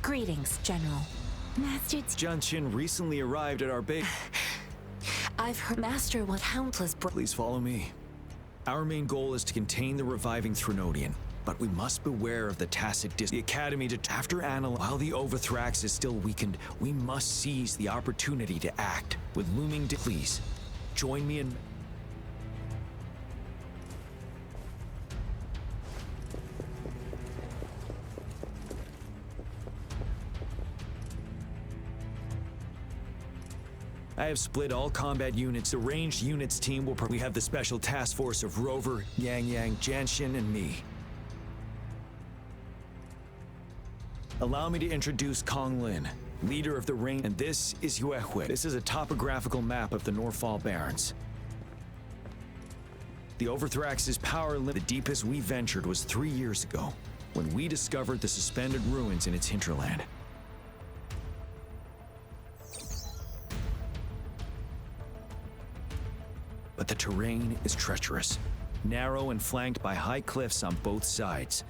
Greetings, General. Master... Junshin recently arrived at our base. I've heard Master what countless... Please follow me. Our main goal is to contain the reviving Threnodian, but we must beware of the tacit the Academy to... After while the Overthrax is still weakened, we must seize the opportunity to act. With looming... Please, join me in... I have split all combat units. The ranged units team will we have the special task force of Rover, Yang, Janshin, and me. Allow me to introduce Kong Lin, leader of the range, and this is Wuthering. This is a topographical map of the Norfall Barrens. The Overthrax's power limit, the deepest we ventured was 3 years ago, when we discovered the suspended ruins in its hinterland. But the terrain is treacherous, narrow and flanked by high cliffs on both sides,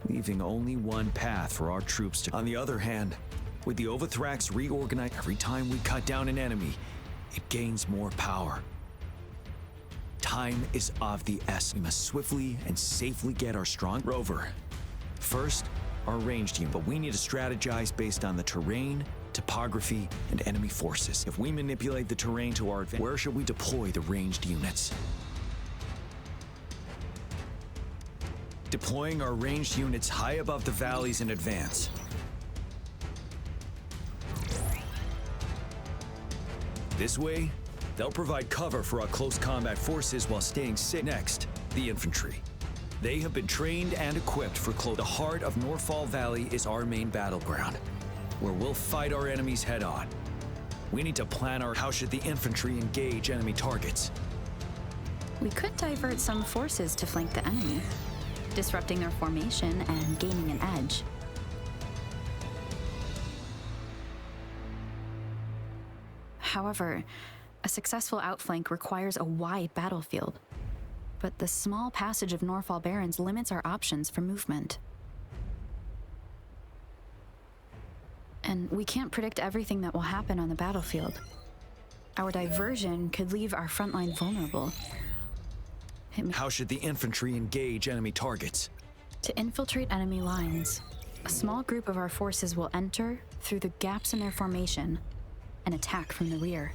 leaving only one path for our troops to... On the other hand, with the Overthrax reorganized, every time we cut down an enemy, it gains more power. Time is of the essence. We must swiftly and safely get our strong Rover. First, our ranged unit, but we need to strategize based on the terrain, topography, and enemy forces. If we manipulate the terrain to our advantage, where should we deploy the ranged units? Deploying our ranged units high above the valleys in advance. This way, they'll provide cover for our close combat forces while staying safe. Next, the infantry. They have been trained and equipped for close. The heart of Norfall Valley is our main battleground, where we'll fight our enemies head-on. We need to plan how should the infantry engage enemy targets. We could divert some forces to flank the enemy, disrupting their formation and gaining an edge. However, a successful outflank requires a wide battlefield, but the small passage of Norfall Barrens limits our options for movement. And we can't predict everything that will happen on the battlefield. Our diversion could leave our front line vulnerable. How should the infantry engage enemy targets? To infiltrate enemy lines, a small group of our forces will enter through the gaps in their formation and attack from the rear.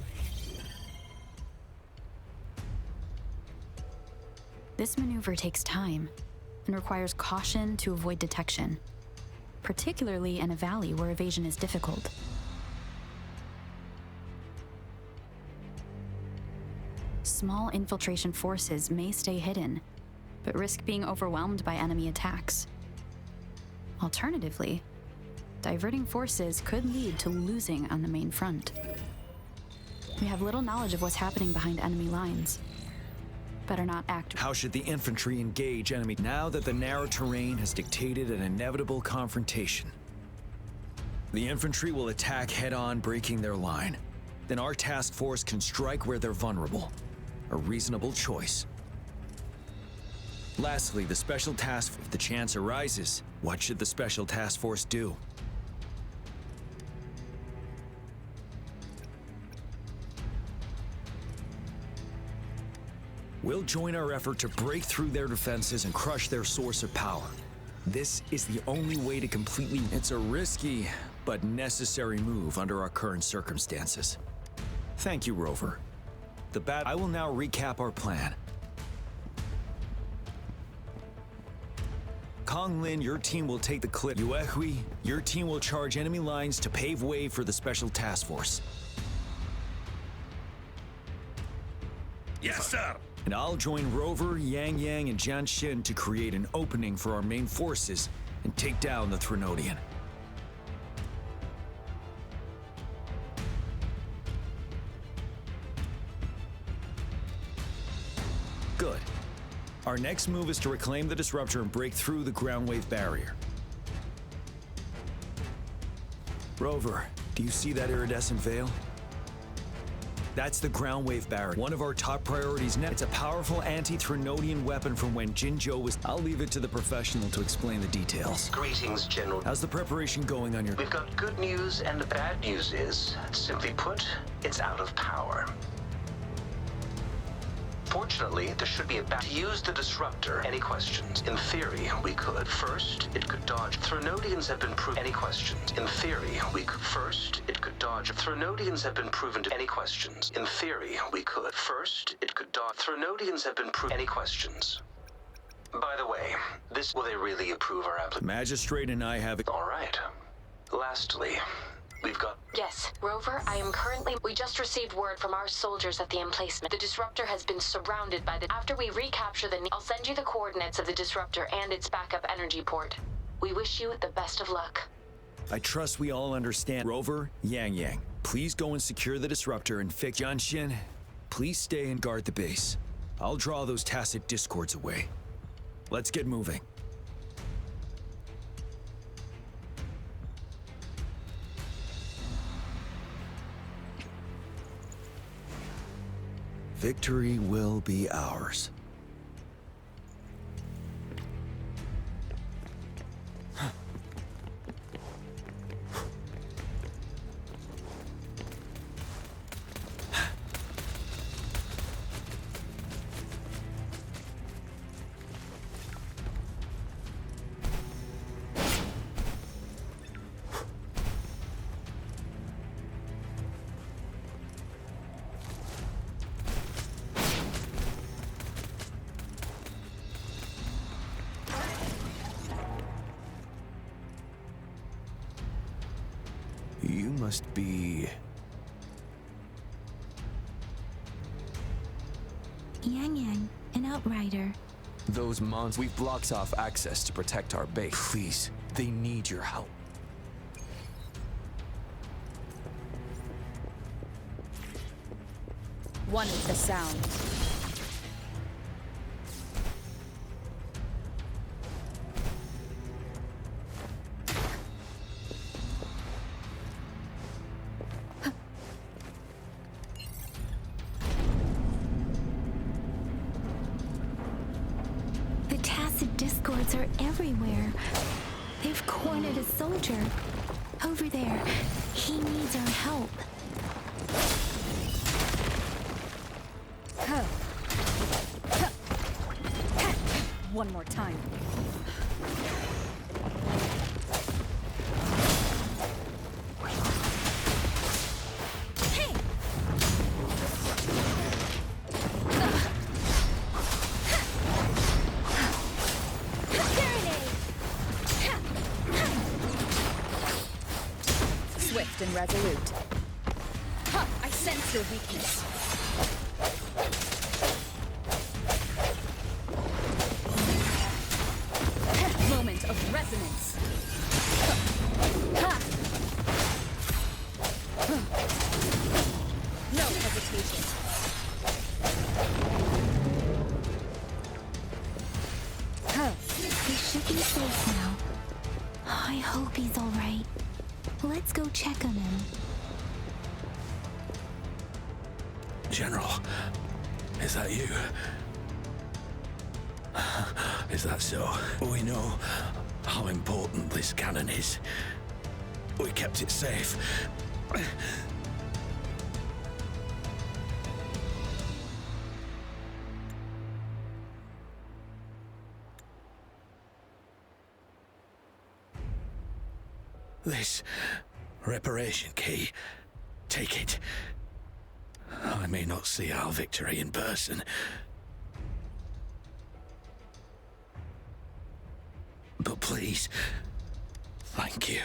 This maneuver takes time and requires caution to avoid detection, particularly in a valley where evasion is difficult. Small infiltration forces may stay hidden, but risk being overwhelmed by enemy attacks. Alternatively, diverting forces could lead to losing on the main front. We have little knowledge of what's happening behind enemy lines. Better not act. How should the infantry engage enemy now that the narrow terrain has dictated an inevitable confrontation? The infantry will attack head-on, breaking their line. Then our task force can strike where they're vulnerable. A reasonable choice. Lastly, the special task, if the chance arises, what should the special task force do? We'll join our effort to break through their defenses and crush their source of power. This is the only way to completely... It's a risky, but necessary move under our current circumstances. Thank you, Rover. I will now recap our plan. Kong Lin, your team will take the cliff. Wuthering, your team will charge enemy lines to pave way for the special task force. Yes, sir! And I'll join Rover, Yang, and Janshin to create an opening for our main forces and take down the Threnodian. Good. Our next move is to reclaim the disruptor and break through the ground wave barrier. Rover, do you see that iridescent veil? That's the ground wave barrage. One of our top priorities now. It's a powerful anti-Threnodian weapon from when Jinzhou was... I'll leave it to the professional to explain the details. Greetings, General. How's the preparation going on your... We've got good news, and the bad news is, simply put, it's out of power. Fortunately, there should be a to use the disruptor. Any questions? In theory, we could. First, it could dodge. Threnodians have been proven. Any questions? In theory, we could. First, it could dodge. Threnodians have been proven to. Any questions? In theory, we could. First, it could dodge. Threnodians have been proven. Any questions? By the way, this will they really approve our application? Magistrate and I have... All right. Lastly, we've got... Yes, Rover, we just received word from our soldiers at the emplacement. The disruptor has been surrounded by the... After we recapture I'll send you the coordinates of the disruptor and its backup energy port. We wish you the best of luck. I trust we all understand. Rover, Yang, please go and secure the disruptor and fix... Jianxin, please stay and guard the base. I'll draw those tacit discords away. Let's get moving. Victory will be ours. You must be... Yang, an outrider. Those mons, we've blocked off access to protect our base. Please, they need your help. One is the sound. The tacit discords are everywhere. They've cornered a soldier. Over there. He needs our help. One more time. Swift and resolute. Huh, I sense your weakness. Moment of resonance. No hesitation. He should be safe now. I hope he's all right. Let's go check on him. General, is that you? Is that so? We know how important this cannon is. We kept it safe. This reparation key, take it. I may not see our victory in person, but please, thank you.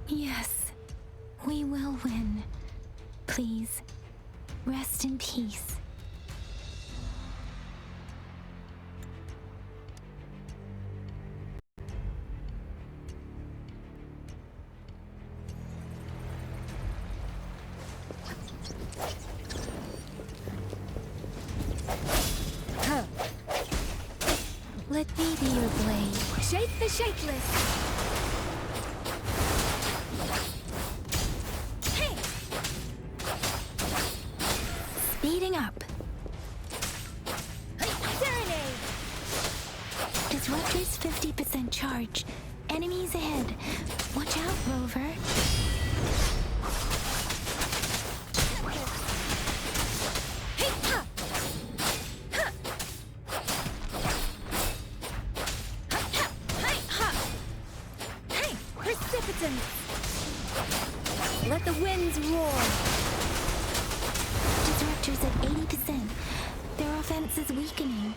Yes, we will win. Please, rest in peace. Let me be your blade. Shake the shapeless. Hey! Speeding up. Serenade! Disruptor's 50% charge. Enemies ahead. Watch out, Rover. Hey! Ha! Ha! Ha! Ha! Hey! Ha! Hey! Precipitant! Let the winds roar! Disruptor's at 80%. Their offense is weakening.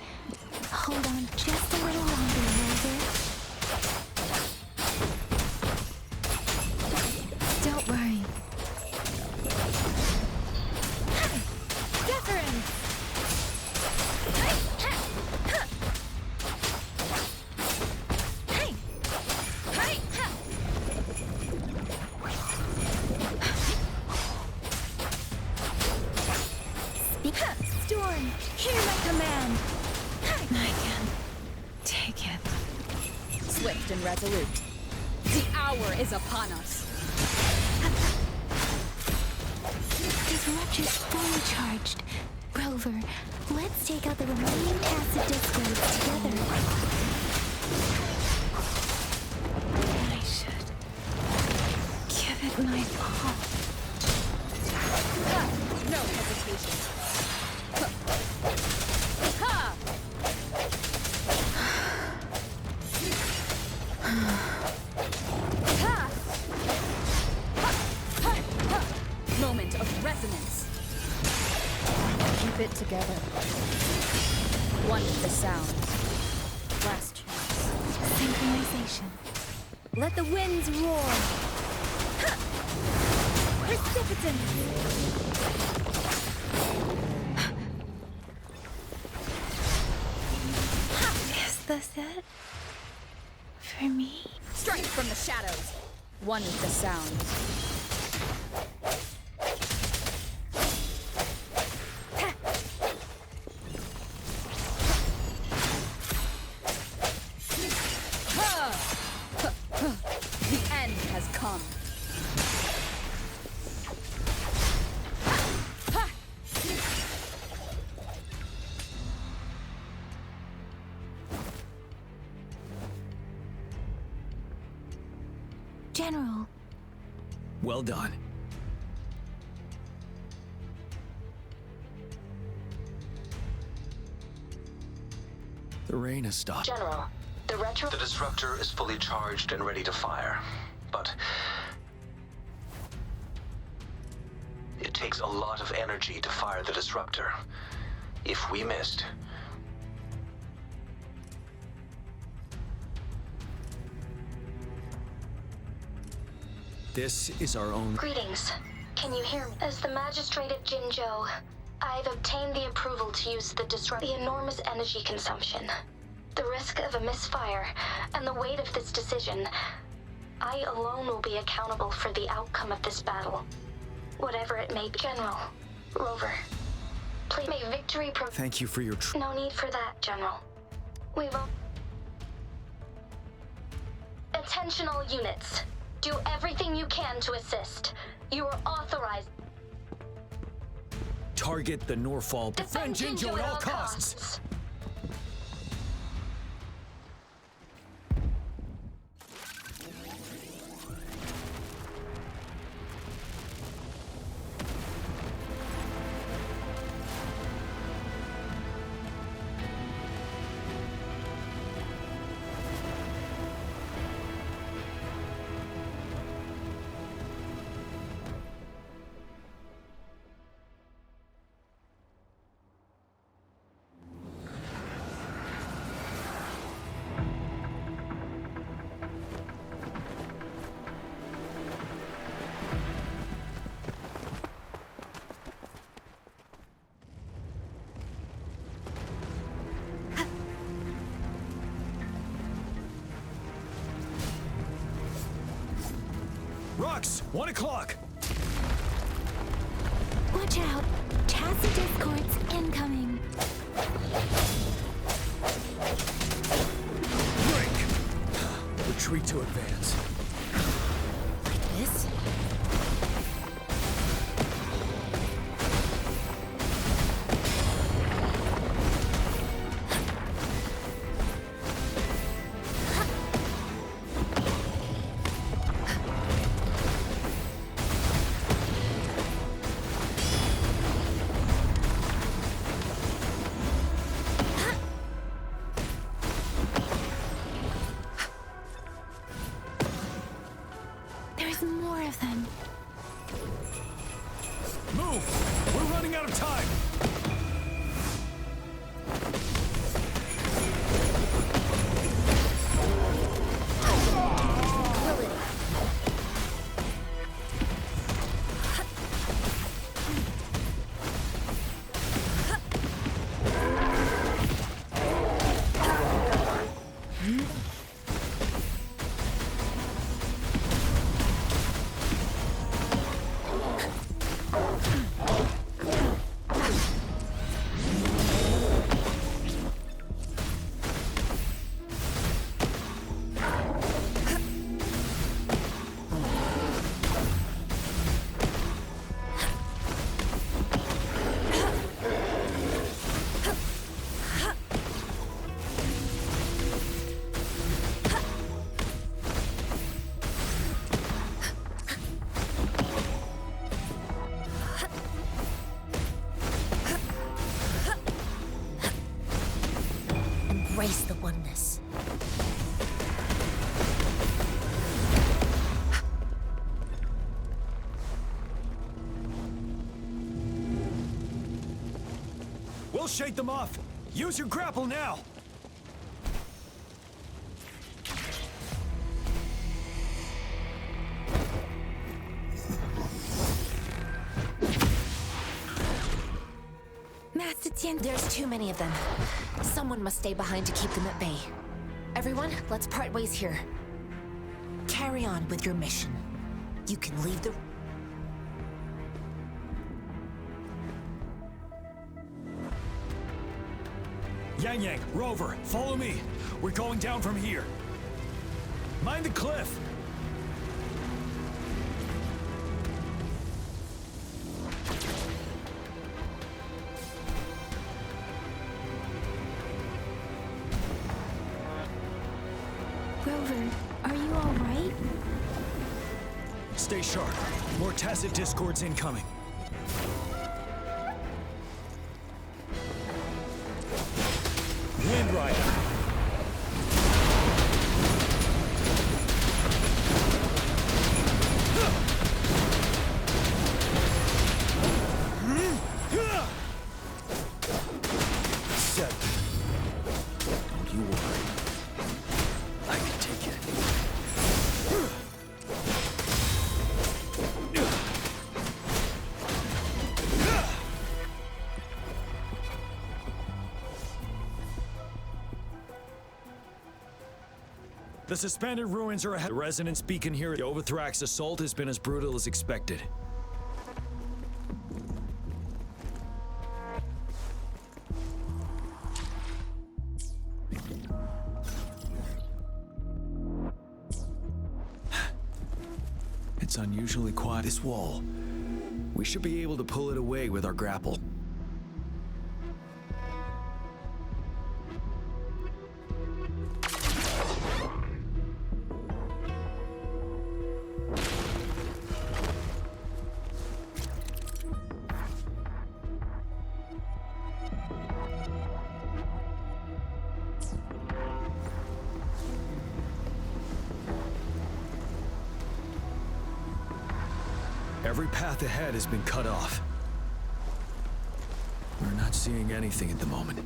Hold on just a little longer, Rover. Don't worry. Wuthering! Hey! Ha! Ha! Hey! Hey! Ha! Ha! Storm, hear my command! I can take it. Swift and resolute. The hour is upon us. Disruptor's fully charged. Rover, let's take out the remaining tacit discords together. I should give it my all. Ha! No hesitation. Ha! Ha! Ha! Ha! Ha! Moment of resonance. Keep it together. One with the sound. Last chance. Synchronization. Let the winds roar. Ha! Precipitant. Is this it? For me? Strike from the shadows. One with the sound. The end has come. General, Well done. The rain has stopped. General, the retro... The disruptor is fully charged and ready to fire, but it takes a lot of energy to fire the disruptor. If we missed, This is our own... Greetings. Can you hear me? As the magistrate at Jinzhou, I've obtained the approval to use the enormous energy consumption, the risk of a misfire, and the weight of this decision. I alone will be accountable for the outcome of this battle, whatever it may be. General, Rover, please may victory Thank you for your... No need for that, General. We've... Attention all units. Do everything you can to assist. You are authorized. Target the Norfall. Defend Jinzhou at all costs. Rux, 1 o'clock. watch out. Tacit discords incoming. retreat to advance. Like this? There's more of them. Move! We're running out of time! Embrace the oneness. We'll shake them off! Use your grapple now! Master Tien, There's too many of them. Someone must stay behind to keep them at bay. Everyone, let's part ways here. Carry on with your mission. You can leave the... Yang Yang, Rover, follow me. We're going down from here. Mind the cliff! Rover, are you all right? Stay sharp. More tacit discords incoming. Wind Rider. Set. Don't you worry. I can take it. The suspended ruins are ahead. The resonance beacon here at the Overthrax assault has been as brutal as expected. It's unusually quiet. This wall. We should be able to pull it away with our grapple. Every path ahead has been cut off. We're not seeing anything at the moment.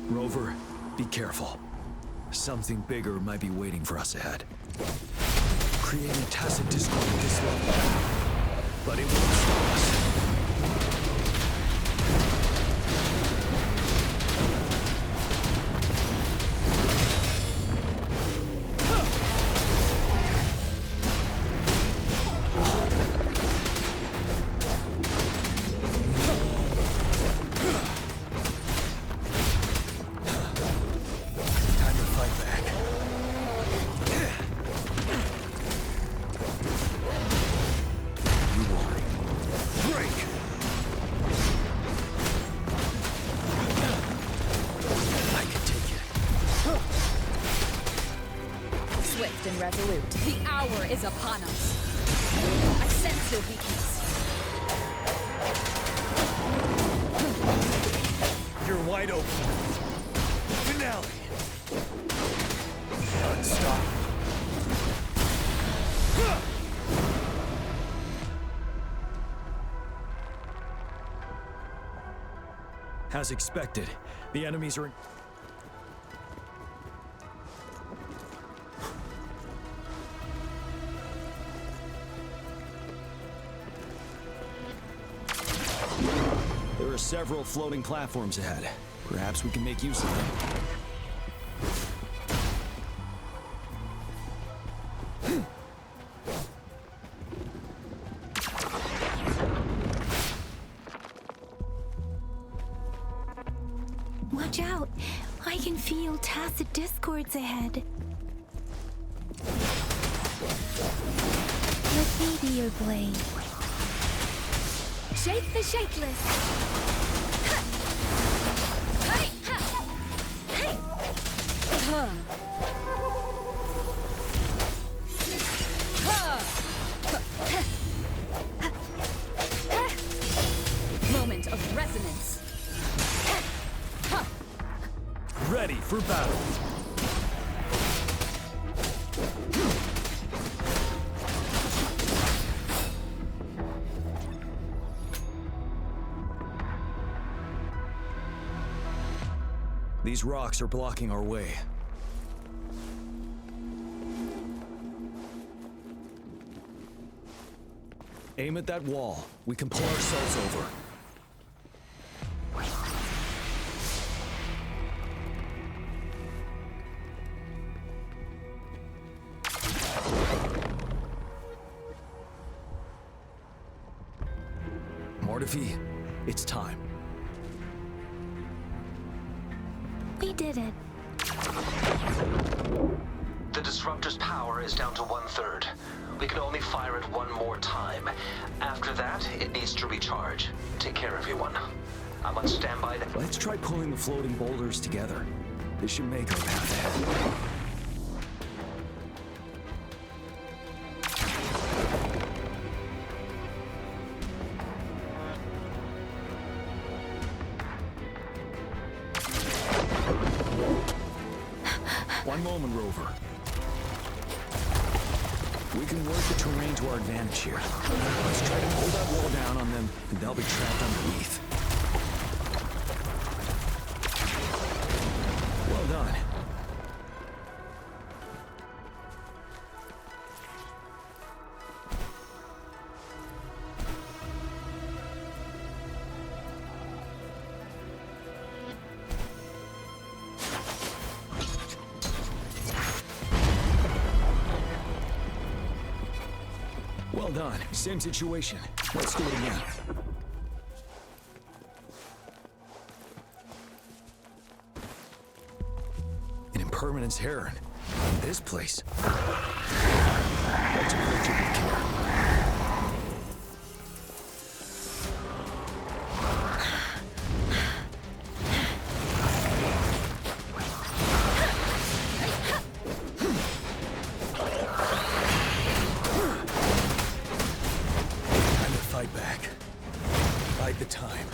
Rover, be careful. Something bigger might be waiting for us ahead. Creating tacit discord at this level. But it won't stop us. Time to fight back. Swift and resolute. The hour is upon us. I sense your weakness. You're wide open. Finale. Stop. As expected, the enemies are... There are several floating platforms ahead. Perhaps we can make use of them. Watch out! I can feel tacit discords ahead. Let me be your blade. Shake the shakeless! Hey! Hey! Moment of resonance. Ready for battle. These rocks are blocking our way. Aim at that wall. We can pull ourselves over. Mortifi, it's time. We did it. The disruptor's power is down to 1/3. We can only fire it one more time. After that, it needs to recharge. Take care, everyone. I'm on standby to... Let's try pulling the floating boulders together. This should make our path ahead. One moment, Rover. We can work the terrain to our advantage here. Let's try to pull that wall down on them, and they'll be trapped underneath. Well done. Well done. Same situation. Let's do it again. An impermanence heron. This place. Let's approach it with care. Fight back. Bide the time.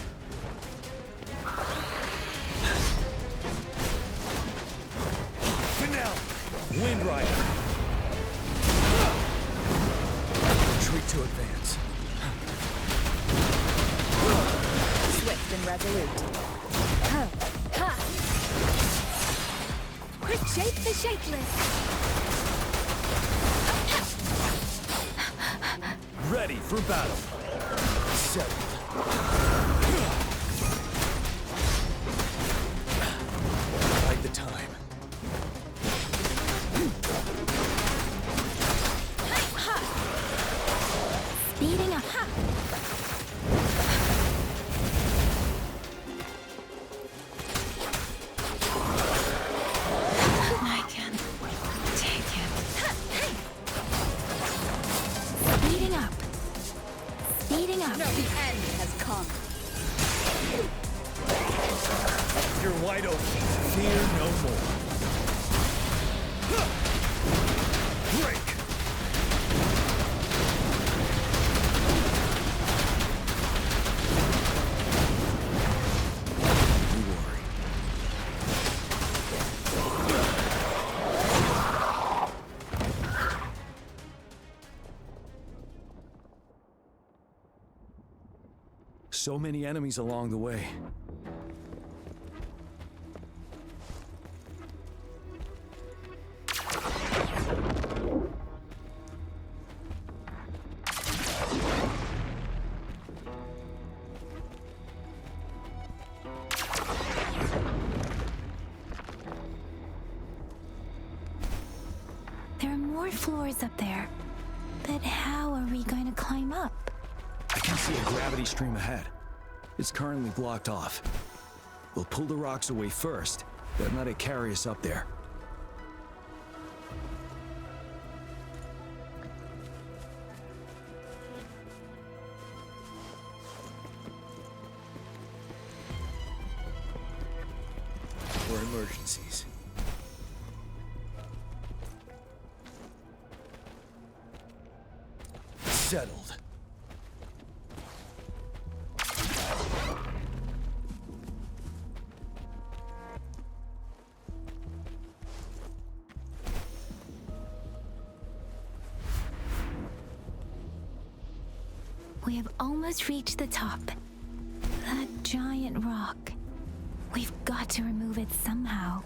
Finale! Wind Rider! Retreat to advance. Swift and resolute. Shake the shakeless! Ready for battle. Settled. Bide the time. Speeding up. I can take it. Speeding up. Speeding up. No, the end has come. You're wide open. Fear no more. Break! Don't worry. So many enemies along the way. There are more floors up there. But how are we going to climb up? I can see a gravity stream ahead. It's currently blocked off. We'll pull the rocks away first, then let it carry us up there. For emergencies. Settled. We have almost reached the top. That giant rock. We've got to remove it somehow.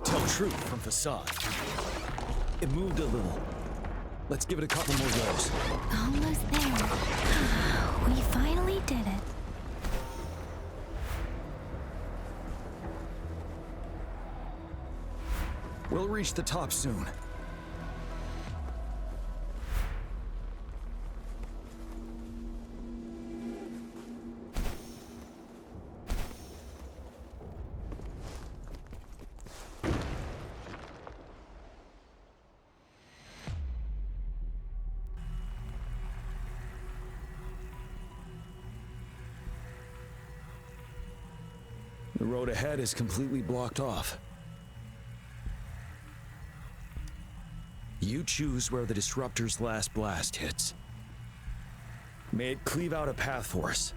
Tell truth from facade. It moved a little. Let's give it a couple more goes. Almost there. We finally did it. We'll reach the top soon. The road ahead is completely blocked off. You choose where the Disruptor's last blast hits. May it cleave out a path for us.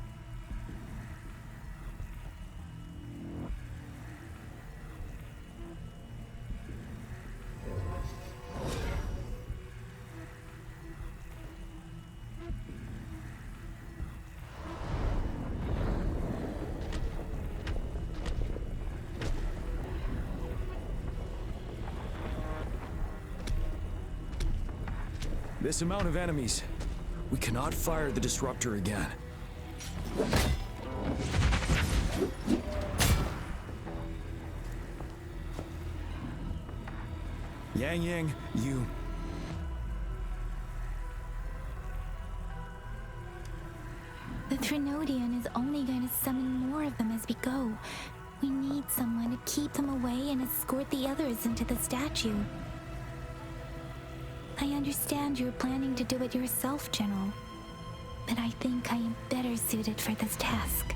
This amount of enemies, we cannot fire the Disruptor again. Yang, you... The Trinodian is only going to summon more of them as we go. We need someone to keep them away and escort the others into the statue. I understand you're planning to do it yourself, General. But I think I am better suited for this task.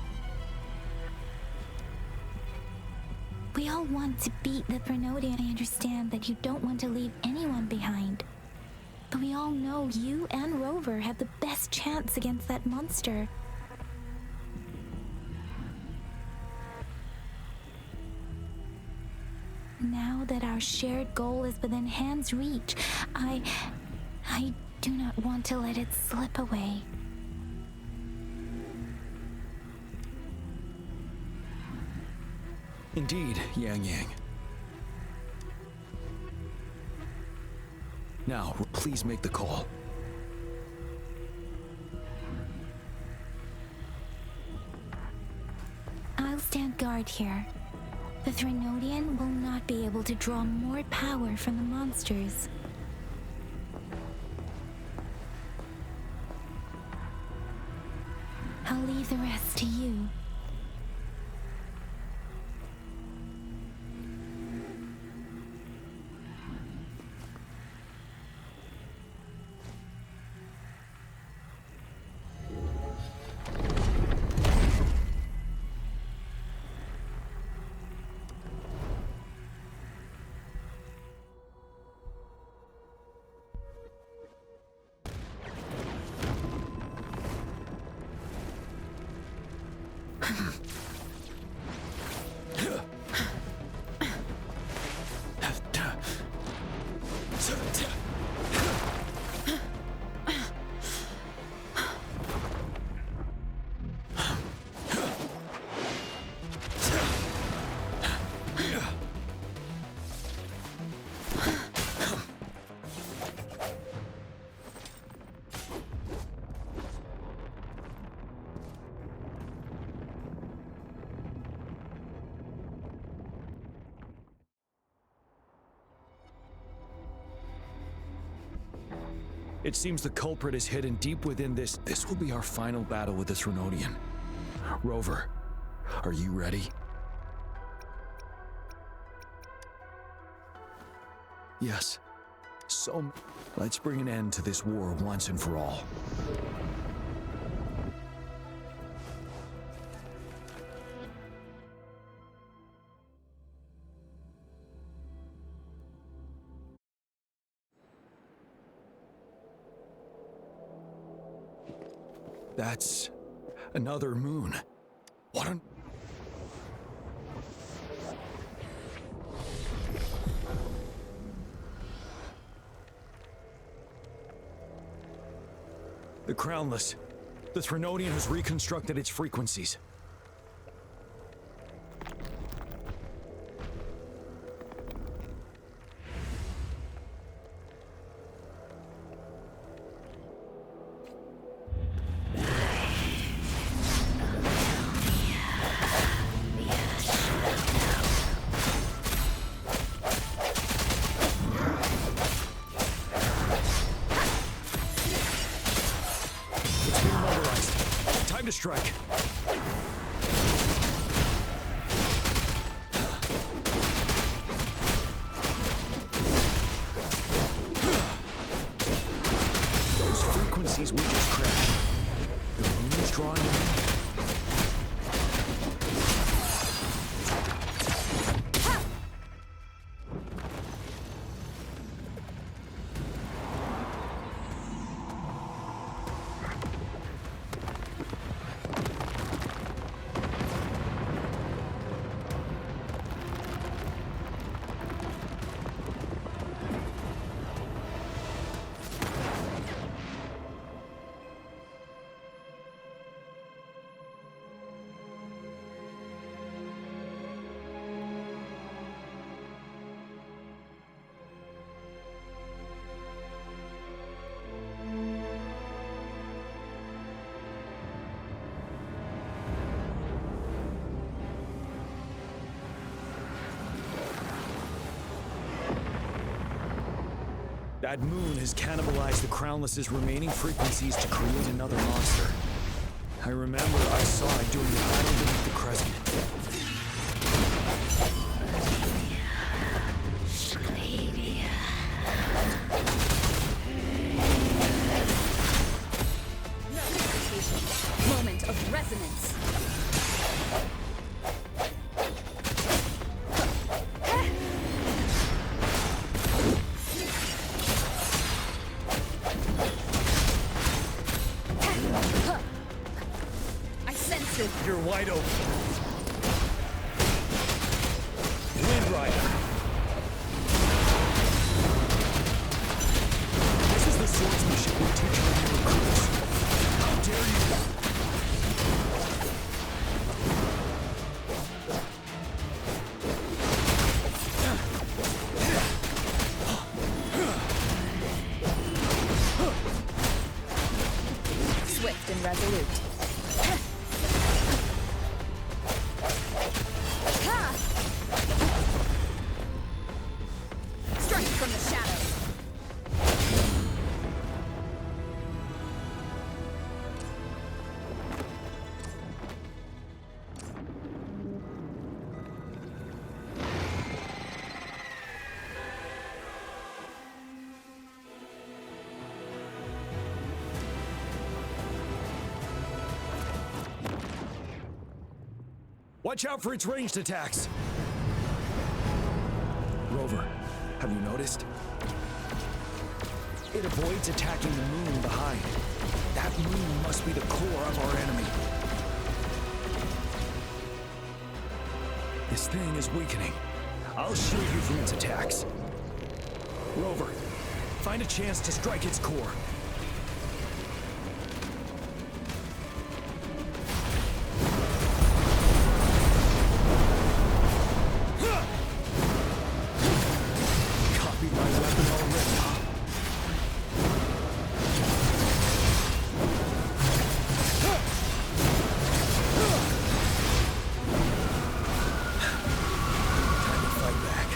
We all want to beat the Trinodian. I understand that you don't want to leave anyone behind. But we all know you and Rover have the best chance against that monster. Now that our shared goal is within hand's reach, I do not want to let it slip away. Indeed, Yang. Now, please make the call. I'll stand guard here. The Trinodian will not be able to draw more power from the monsters. I'll leave the rest to you. It seems the culprit is hidden deep within this. This will be our final battle with this Renodian. Rover, are you ready? Yes. So, let's bring an end to this war once and for all. That's another moon. What on... The Crownless. The Threnodian has reconstructed its frequencies. To strike. Those frequencies we just crashed. The moon is drawing in. That moon has cannibalized the Crownless's remaining frequencies to create another monster. I remember I saw it during the battle beneath the crescent. Moment of resonance. You're wide open. Wind Rider. This is the swordsmanship we teach our new recruits. How dare you? Swift and resolute. From the shadows. Watch out for its ranged attacks. Rover, have you noticed? It avoids attacking the moon behind. That moon must be the core of our enemy. This thing is weakening. I'll shield you from its attacks. Rover, find a chance to strike its core. Copied my weapon already, huh? Time to fight back.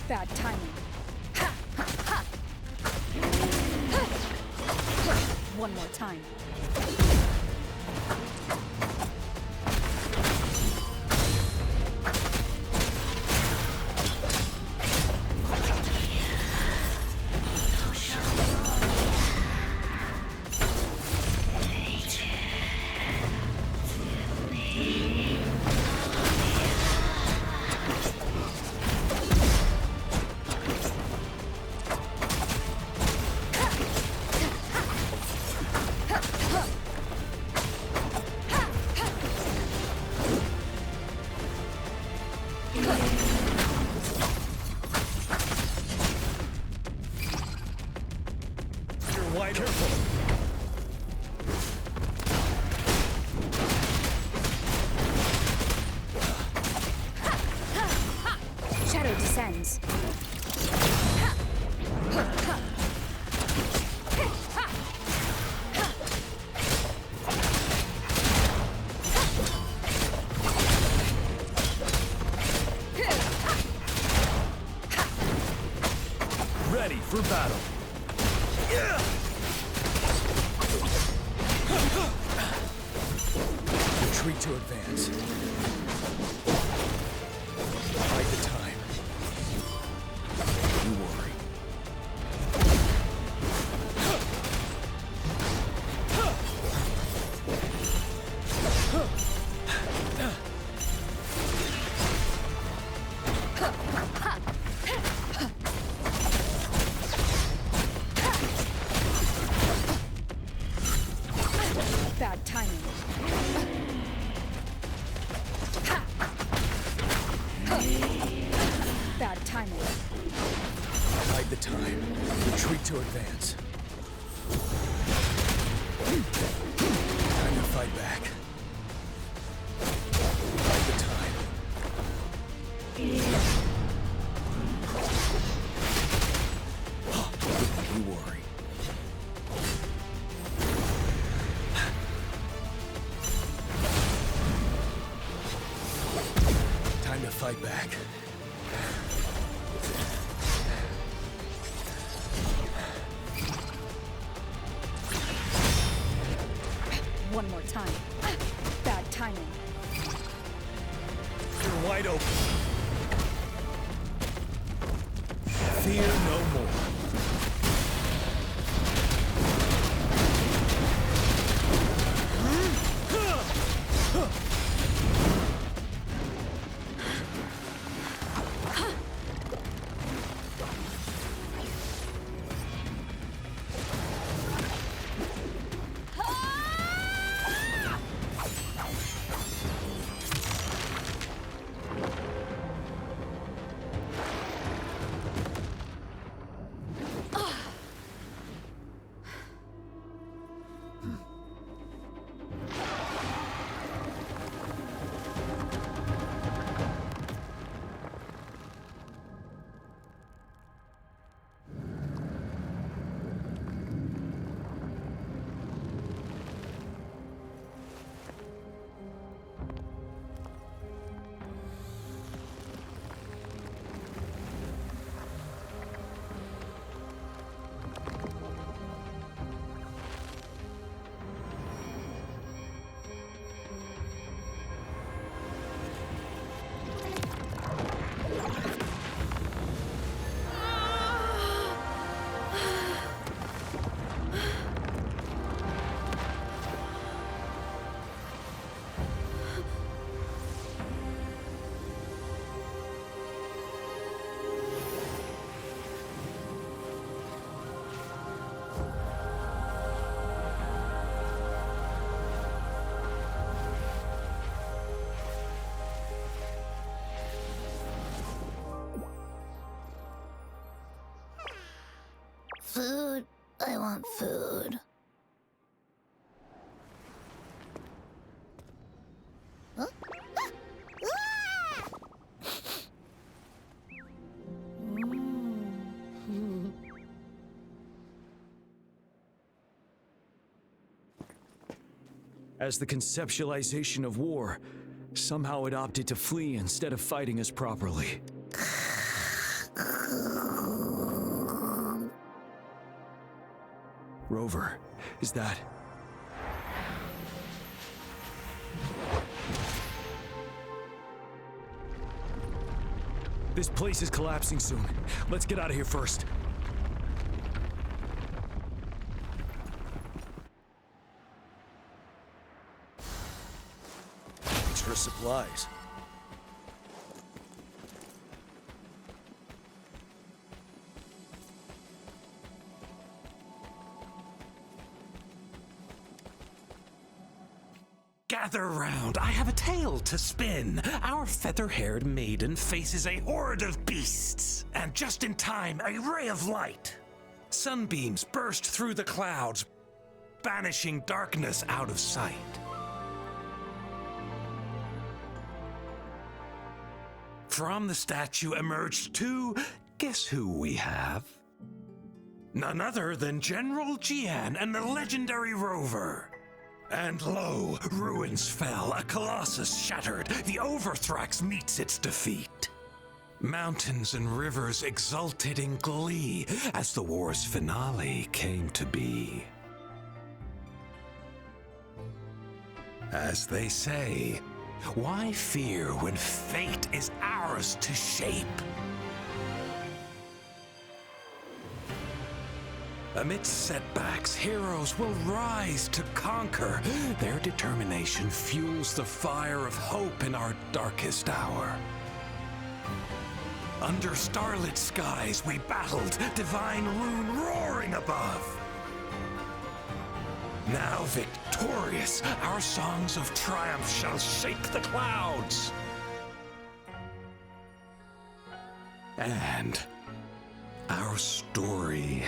Bad timing. Ha! Ha! Ha! One more time. You're wide careful. Shadow descends. Ready for battle. Retreat to advance. Bide the time. You worry. Bad timing. Bad timing. Bide the time. Retreat to advance. Time to fight back. Bide the time. You worry. right back. One more time. Bad timing. You're wide open. Fear no more. Food. I want food. Huh? As the conceptualization of war, somehow it opted to flee instead of fighting us properly. Rover, is that... This place is collapsing soon. Let's get out of here first. Extra supplies. Gather round, I have a tale to spin. Our feather-haired maiden faces a horde of beasts. And just in time, a ray of light. Sunbeams burst through the clouds, banishing darkness out of sight. From the statue emerged two, guess who we have? None other than General Jian and the legendary Rover. And lo, ruins fell, a colossus shattered, the Overthrax meets its defeat. Mountains and rivers exulted in glee as the war's finale came to be. As they say, why fear when fate is ours to shape? Amidst setbacks, heroes will rise to conquer. Their determination fuels the fire of hope in our darkest hour. Under starlit skies we battled, divine rune roaring above. Now victorious, our songs of triumph shall shake the clouds. And our story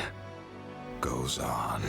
goes on.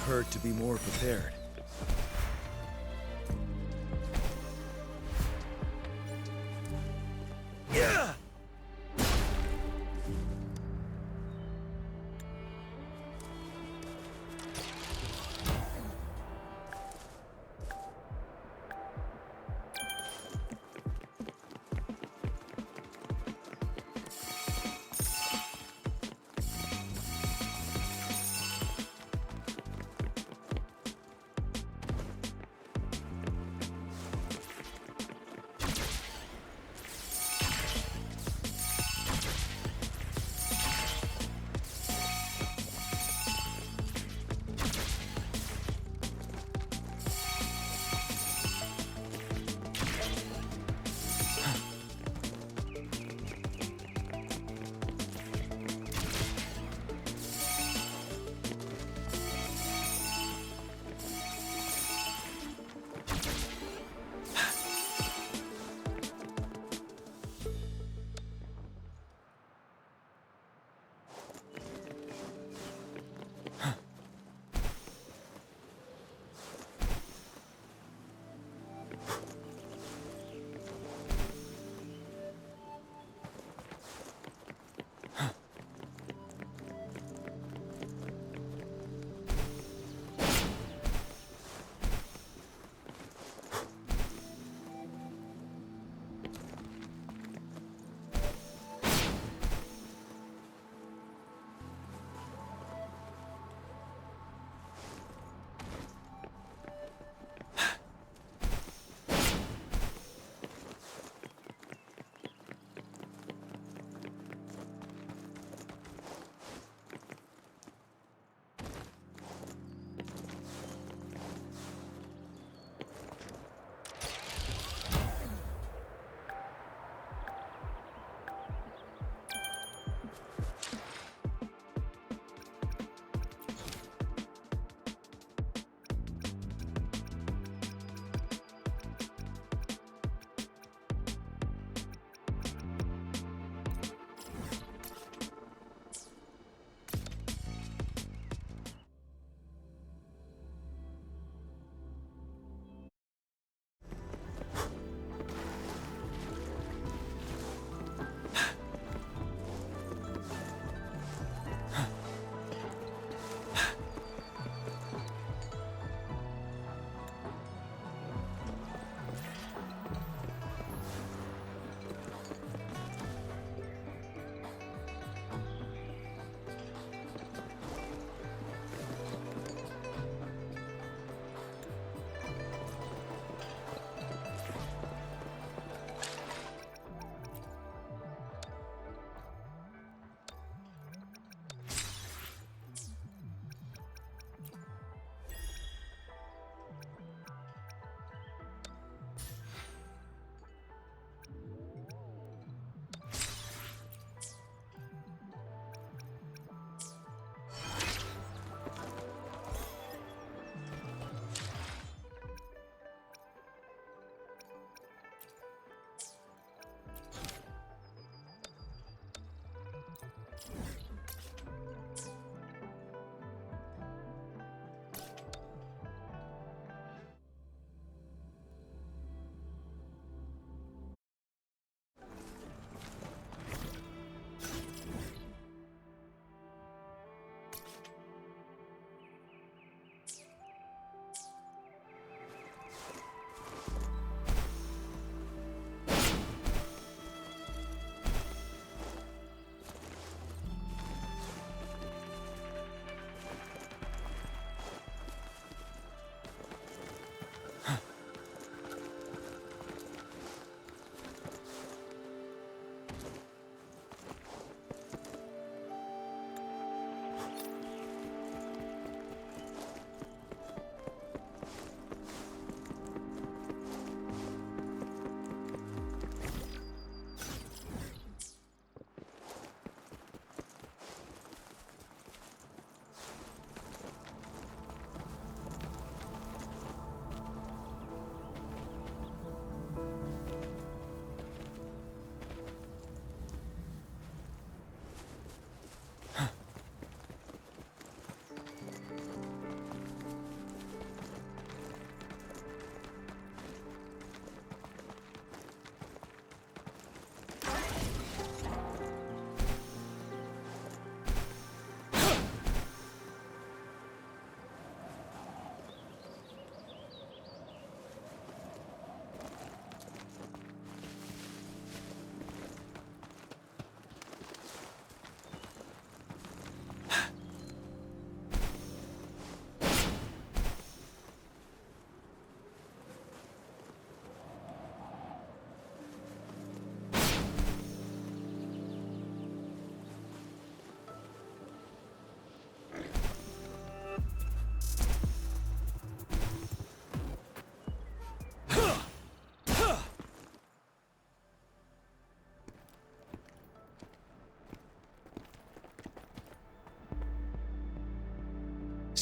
hurt to be more prepared. Yeah!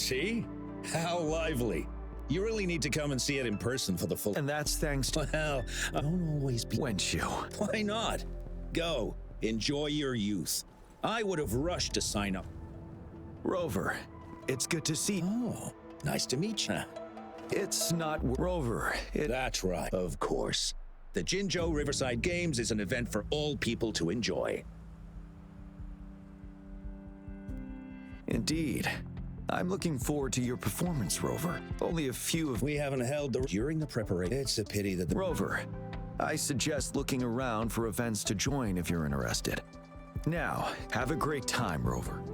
See? How lively. You really need to come and see it in person for the full... And that's thanks to... Well, I don't always be... Wenchu. Why not? Go. Enjoy your youth. I would have rushed to sign up. Rover, it's good to see... Oh, nice to meet you. It's not Rover. That's right. Of course. The Jinzhou Riverside Games is an event for all people to enjoy. Indeed. I'm looking forward to your performance, Rover. Only a few of... We haven't held the... During the preparation. It's a pity that the... Rover, I suggest looking around for events to join if you're interested. Now, have a great time, Rover.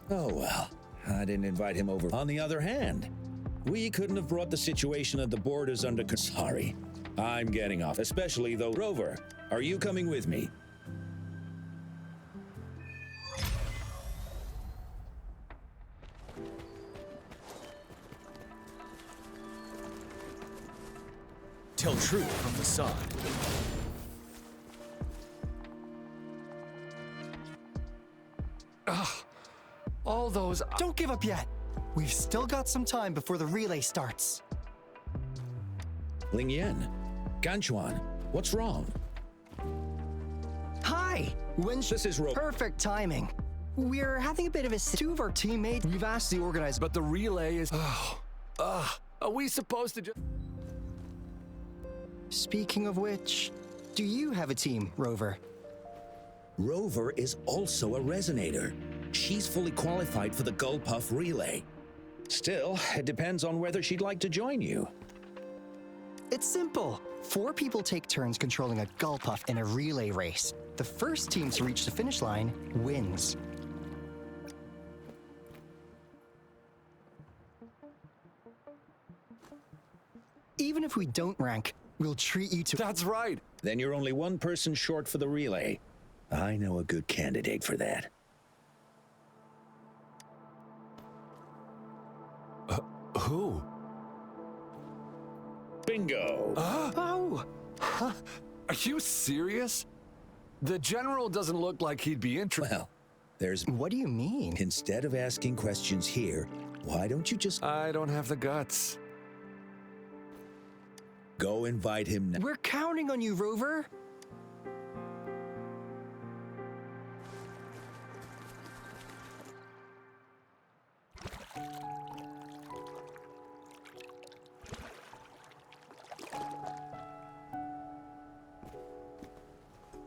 Oh, well. I didn't invite him over. On the other hand, we couldn't have brought the situation at the borders under... Sorry. I'm getting off, especially though... Rover, are you coming with me? Tell truth from facade. All those... Don't give up yet. We've still got some time before the relay starts. Ling Yan, Ganchuan, what's wrong? Hi! This is Perfect timing. We're having a bit of a... Two of our teammates, we've asked the organizer... But the relay is... are we supposed to just... Speaking of which, do you have a team, Rover? Rover is also a resonator. She's fully qualified for the Gullpuff relay. Still, it depends on whether she'd like to join you. It's simple. 4 people take turns controlling a Gullpuff in a relay race. The first team to reach the finish line wins. Even if we don't rank, we'll treat you to... That's right. Then you're only one person short for the relay. I know a good candidate for that. Who? Bingo! Oh! Are you serious? The general doesn't look like he'd be interested. Well, there's... What do you mean? Instead of asking questions here, why don't you just... I don't have the guts. Go invite him now. We're counting on you, Rover.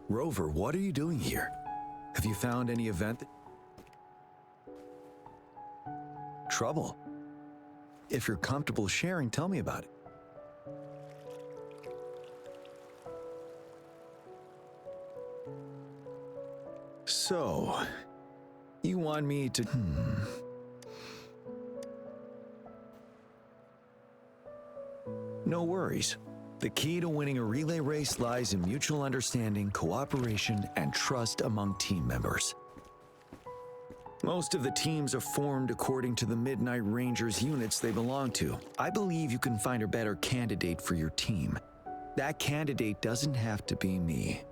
Rover, what are you doing here? Have you found any event? Trouble? If you're comfortable sharing, tell me about it. So, you want me to... No worries. The key to winning a relay race lies in mutual understanding, cooperation, and trust among team members. Most of the teams are formed according to the Midnight Rangers units they belong to. I believe you can find a better candidate for your team. That candidate doesn't have to be me.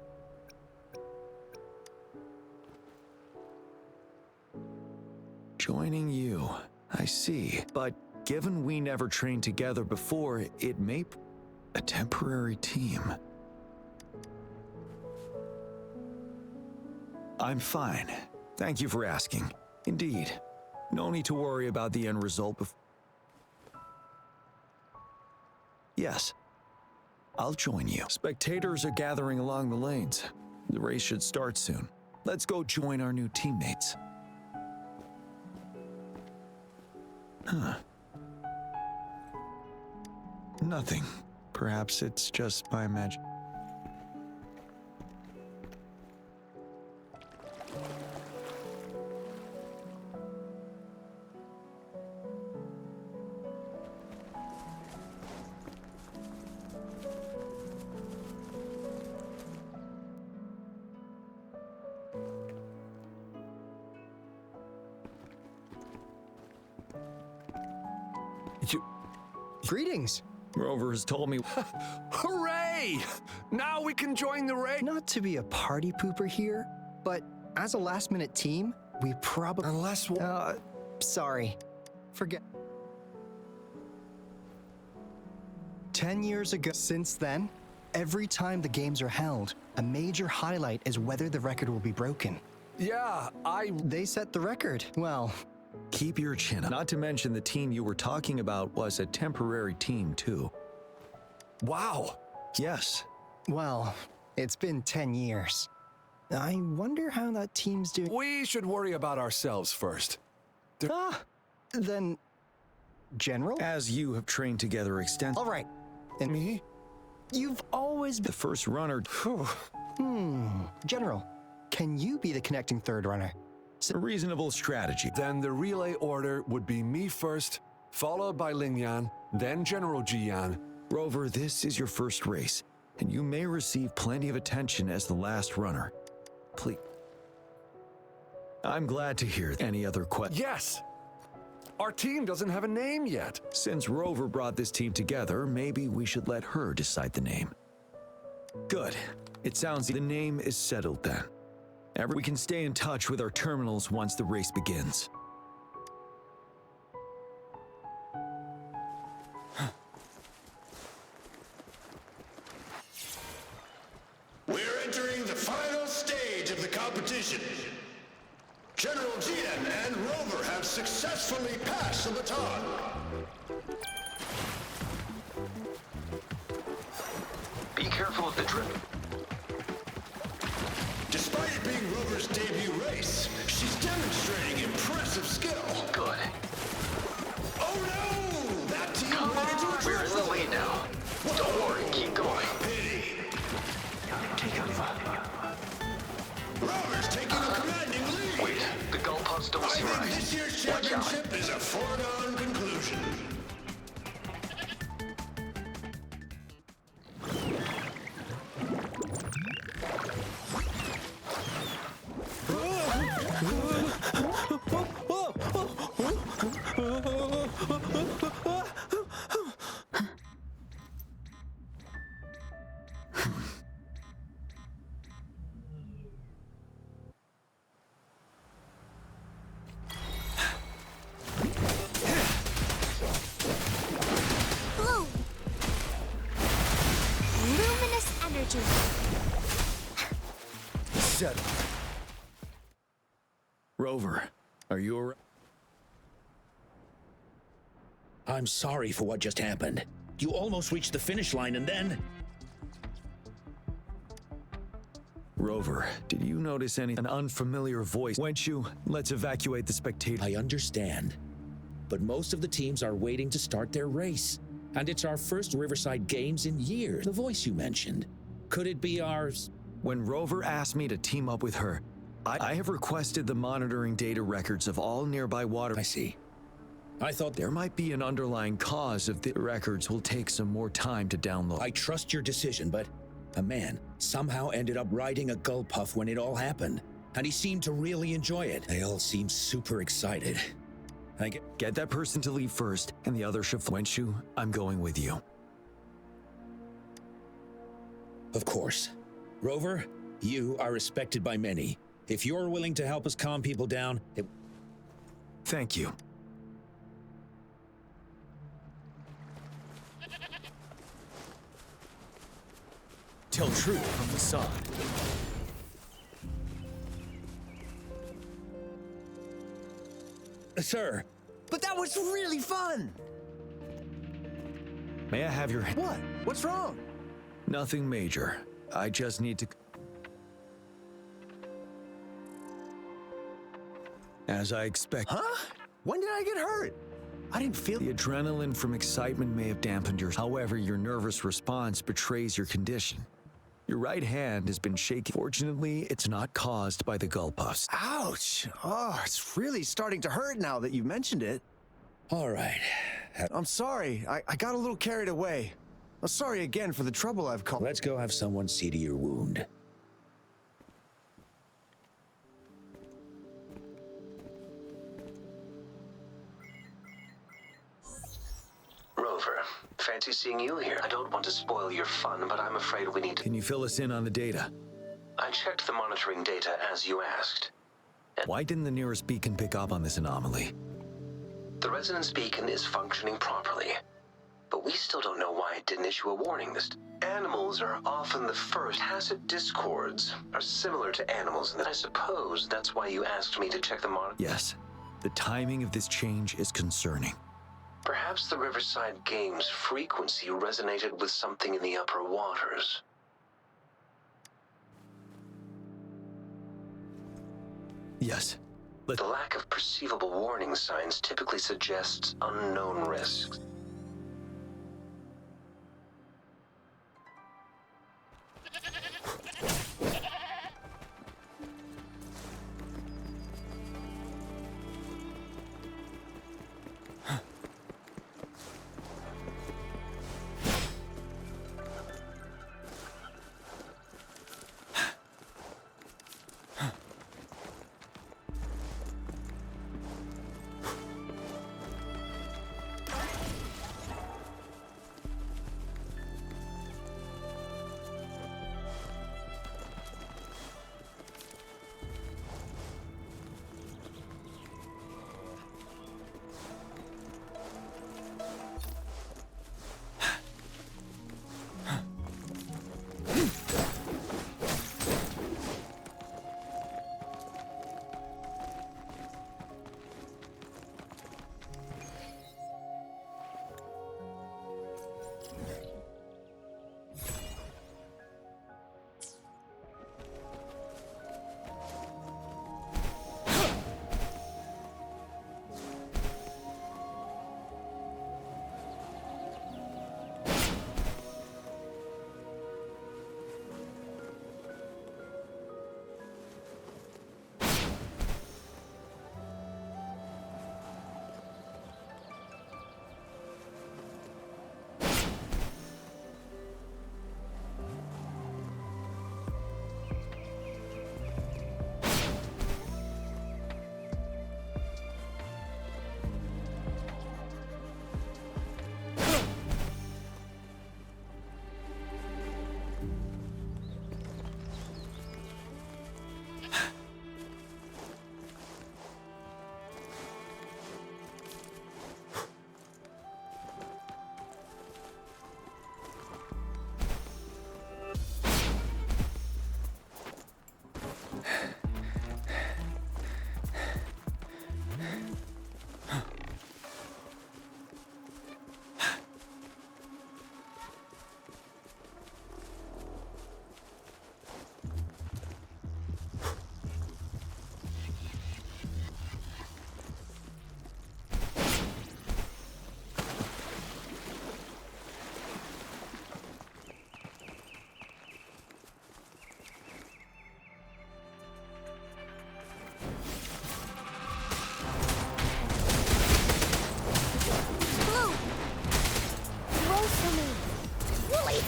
Joining you, I see. But given we never trained together before, it may... A temporary team. I'm fine. Thank you for asking. Indeed. No need to worry about the end result Yes. I'll join you. Spectators are gathering along the lanes. The race should start soon. Let's go join our new teammates. Nothing. Perhaps it's just my imagination. Greetings. Rover has told me... Hooray! Now we can join the race. Not to be a party pooper here, but as a last-minute team, We probably... Unless... Sorry. Forget... 10 years ago, since then, every time the games are held, a major highlight is whether the record will be broken. Yeah, They set the record. Well... Keep your chin up. Not to mention the team you were talking about was a temporary team, too. Wow. Yes. Well, it's been 10 years. I wonder how that team's doing. We should worry about ourselves first. Then... General? As you have trained together extensively. All right. And Me? you've always been... The first runner. General, can you be the connecting third runner? A reasonable strategy. Then the relay order would be me first, followed by Lingyan, then General Jian. Rover, this is your first race, and you may receive plenty of attention as the last runner. Please. I'm glad to hear any other questions. Yes! Our team doesn't have a name yet. Since Rover brought this team together, maybe we should let her decide the name. Good. It sounds the name is settled then. We can stay in touch with our terminals once the race begins. We're entering the final stage of the competition. General Jian and Rover have successfully passed the baton. Be careful of the drip. Despite it being Rover's debut race, she's demonstrating impressive skill. Good. Oh no! That team Come went into a on, we're in the triple. lead now. Don't worry, keep going. Pity. Rover's taking a commanding lead. Wait, the gull puffs don't I seem think right. this year's Watch out. championship is a foregone conclusion. Blue. Luminous energy. Settle. Rover, are you alright? I'm sorry for what just happened. You almost reached the finish line and then... Rover, did you notice an unfamiliar voice? Went you? Let's evacuate the spectator. I understand. But most of the teams are waiting to start their race. And it's our first Riverside Games in years. The voice you mentioned. Could it be ours? When Rover asked me to team up with her, I have requested the monitoring data records of all nearby water. I see. I thought There might be an underlying cause of the records will take some more time to download. I trust your decision, but a man somehow ended up riding a gull puff when it all happened. And he seemed to really enjoy it. They all seemed super excited. Get that person to leave first, and the other should... Wenshu, I'm going with you. Of course. Rover, you are respected by many. If you're willing to help us calm people down... Thank you. Tell truth from facade. Sir. But that was really fun! May I have your hand? What? What's wrong? Nothing major. I just need to... As I expect... Huh? When did I get hurt? I didn't feel... The adrenaline from excitement may have dampened your... However, your nervous response betrays your condition. Your right hand has been shaking. Fortunately, it's not caused by the gull puffs. Ouch! Oh, it's really starting to hurt now that you mentioned it. All right. I'm sorry. I got a little carried away. I'm sorry again for the trouble I've caused. Let's go have someone see to your wound. Rover, fancy seeing you here. I don't want to spoil your fun, but I'm afraid we need to... Can you fill us in on the data? I checked the monitoring data as you asked. Why didn't the nearest beacon pick up on this anomaly? The resonance beacon is functioning properly, but we still don't know why it didn't issue a warning this time. Animals are often the first. Tacit discords are similar to animals, and I suppose that's why you asked me to check the monitor. Yes. The timing of this change is concerning. Perhaps the Riverside Games frequency resonated with something in the upper waters. Yes. The lack of perceivable warning signs typically suggests unknown risks.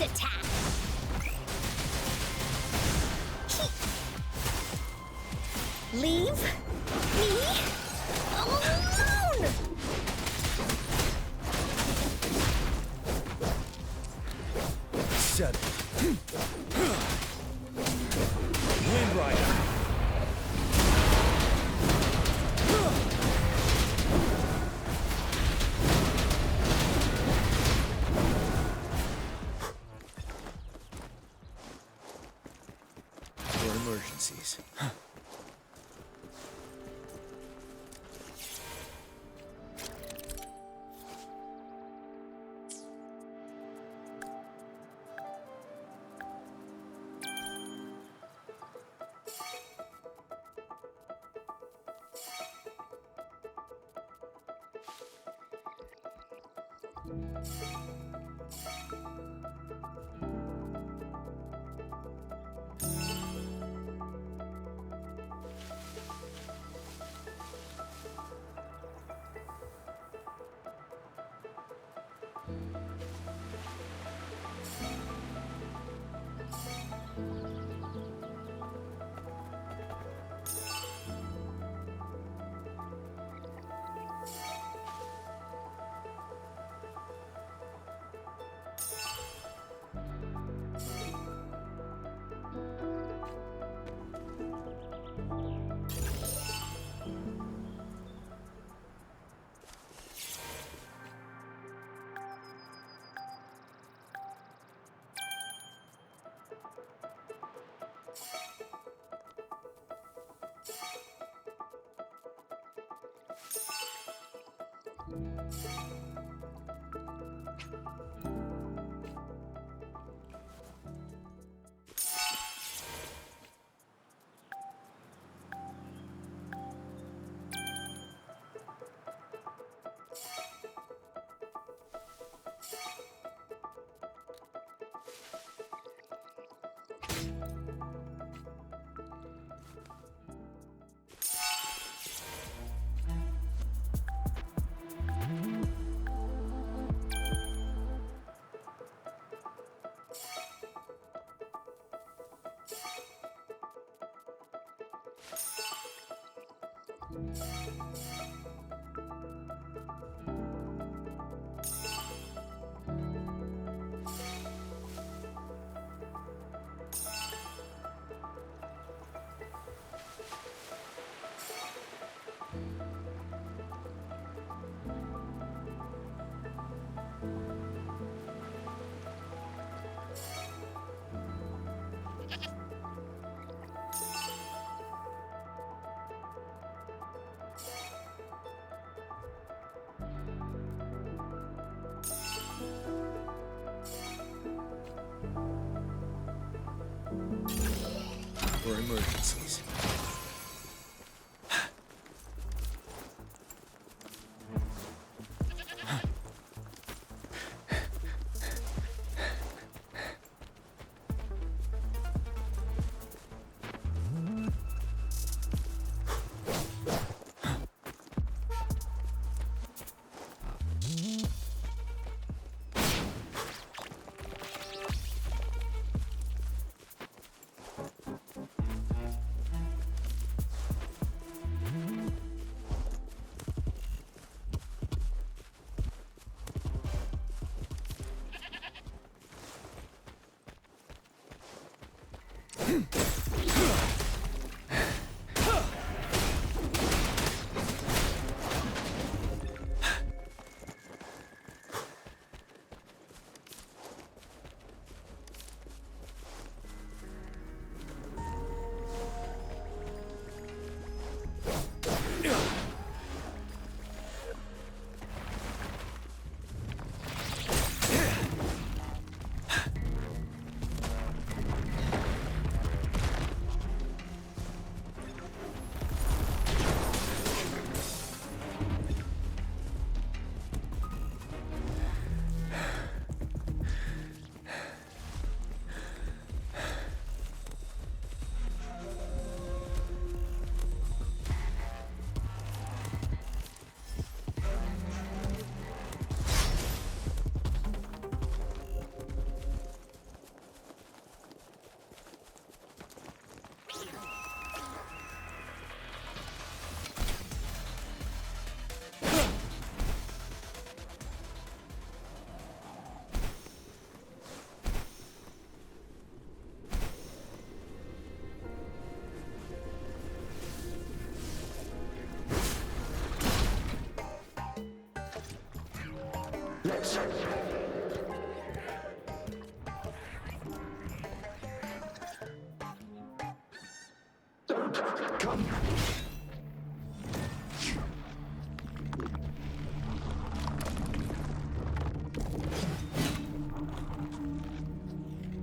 Attack! Leave me alone! Set. Wind Rider. For emergencies. For emergencies. Let's... Come.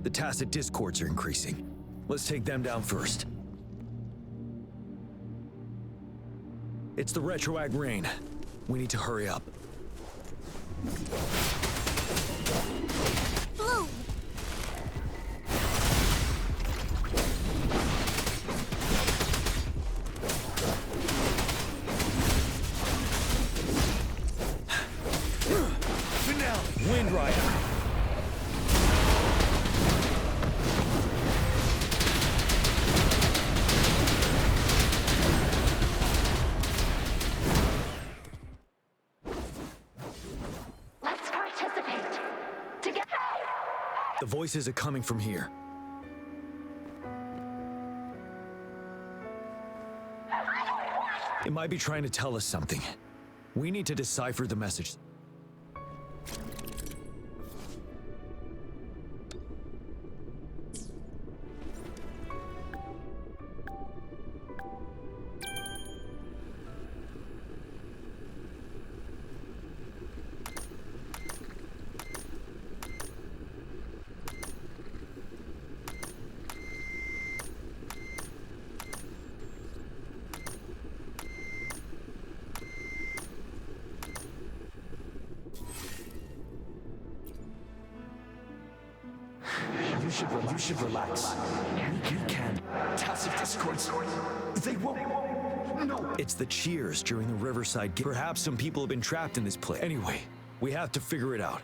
The tacit discords are increasing. Let's take them down first. It's the retroact rain. We need to hurry up. Blue! Finale! Wind Rider! The voices are coming from here. It might be trying to tell us something. We need to decipher the message. You should relax. You can. Tacit discords. They won't. No. It's the cheers during the Riverside game. Perhaps some people have been trapped in this place. Anyway, we have to figure it out.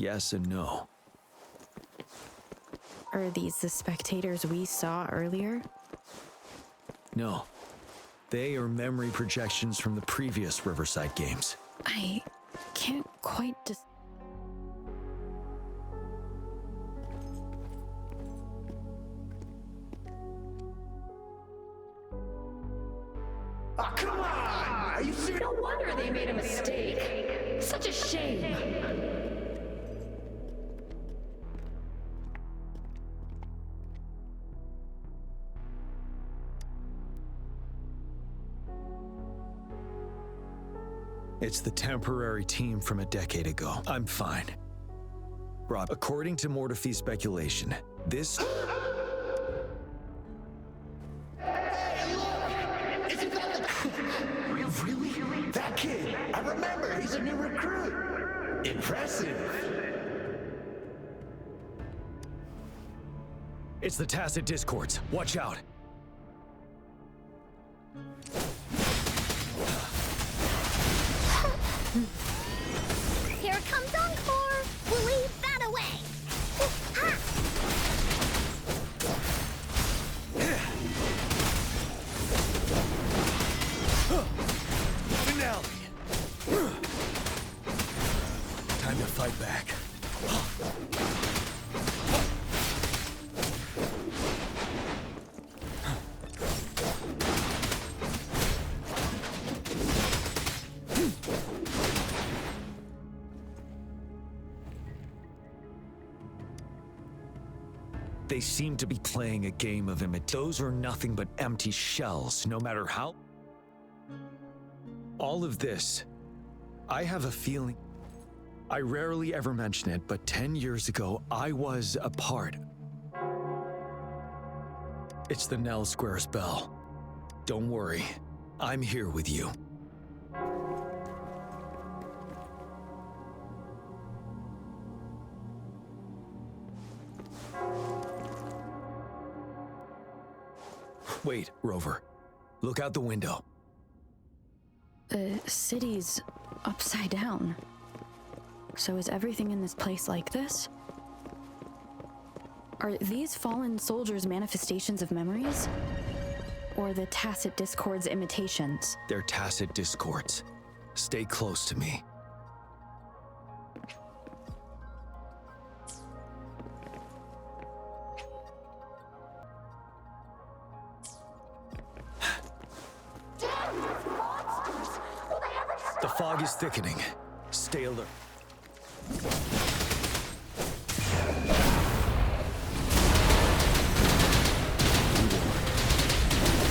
yes and no. Are these the spectators we saw earlier? No. They are memory projections from the previous Riverside games. I can't quite Oh, come on! Are you serious? No wonder they made a mistake. Such a shame. It's the temporary team from a decade ago. I'm fine. Rob, according to Mortefi's speculation, this... Really? That kid! I remember! He's a new recruit! Impressive! It's the Tacit Discords. Watch out! Here comes Encore! We'll leave that away! Ha! Finale! Time to fight back. They seem to be playing a game of imitation. Those are nothing but empty shells, no matter how... All of this, I have a feeling... I rarely ever mention it, but 10 years ago, I was a part. It's the Nell Squares bell. Don't worry, I'm here with you. Wait, Rover. Look out the window. The city's upside down. So is everything in this place like this? Are these fallen soldiers manifestations of memories? Or the Tacit Discords imitations? They're Tacit Discords. Stay close to me. The fog is thickening. Stay alert.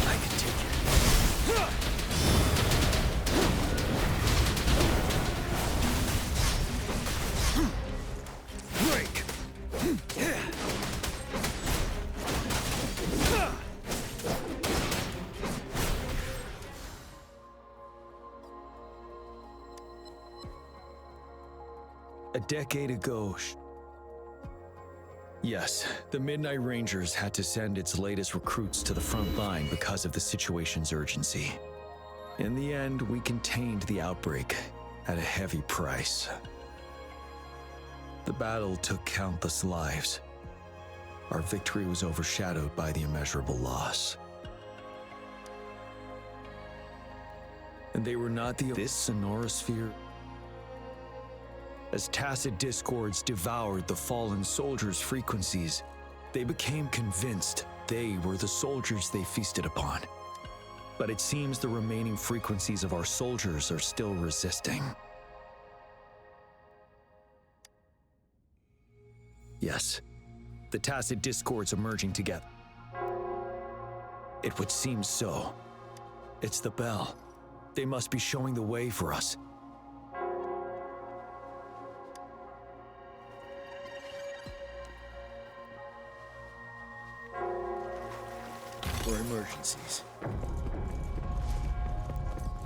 I can take it. Break. A decade ago, yes, the Midnight Rangers had to send its latest recruits to the front line because of the situation's urgency. In the end, we contained the outbreak at a heavy price. The battle took countless lives. Our victory was overshadowed by the immeasurable loss. And they were not the... This Sonorosphere... As Tacit Discords devoured the fallen soldiers' frequencies, they became convinced they were the soldiers they feasted upon. But it seems the remaining frequencies of our soldiers are still resisting. Yes, the Tacit Discords are merging together. It would seem so. It's the bell. They must be showing the way for us. For emergencies.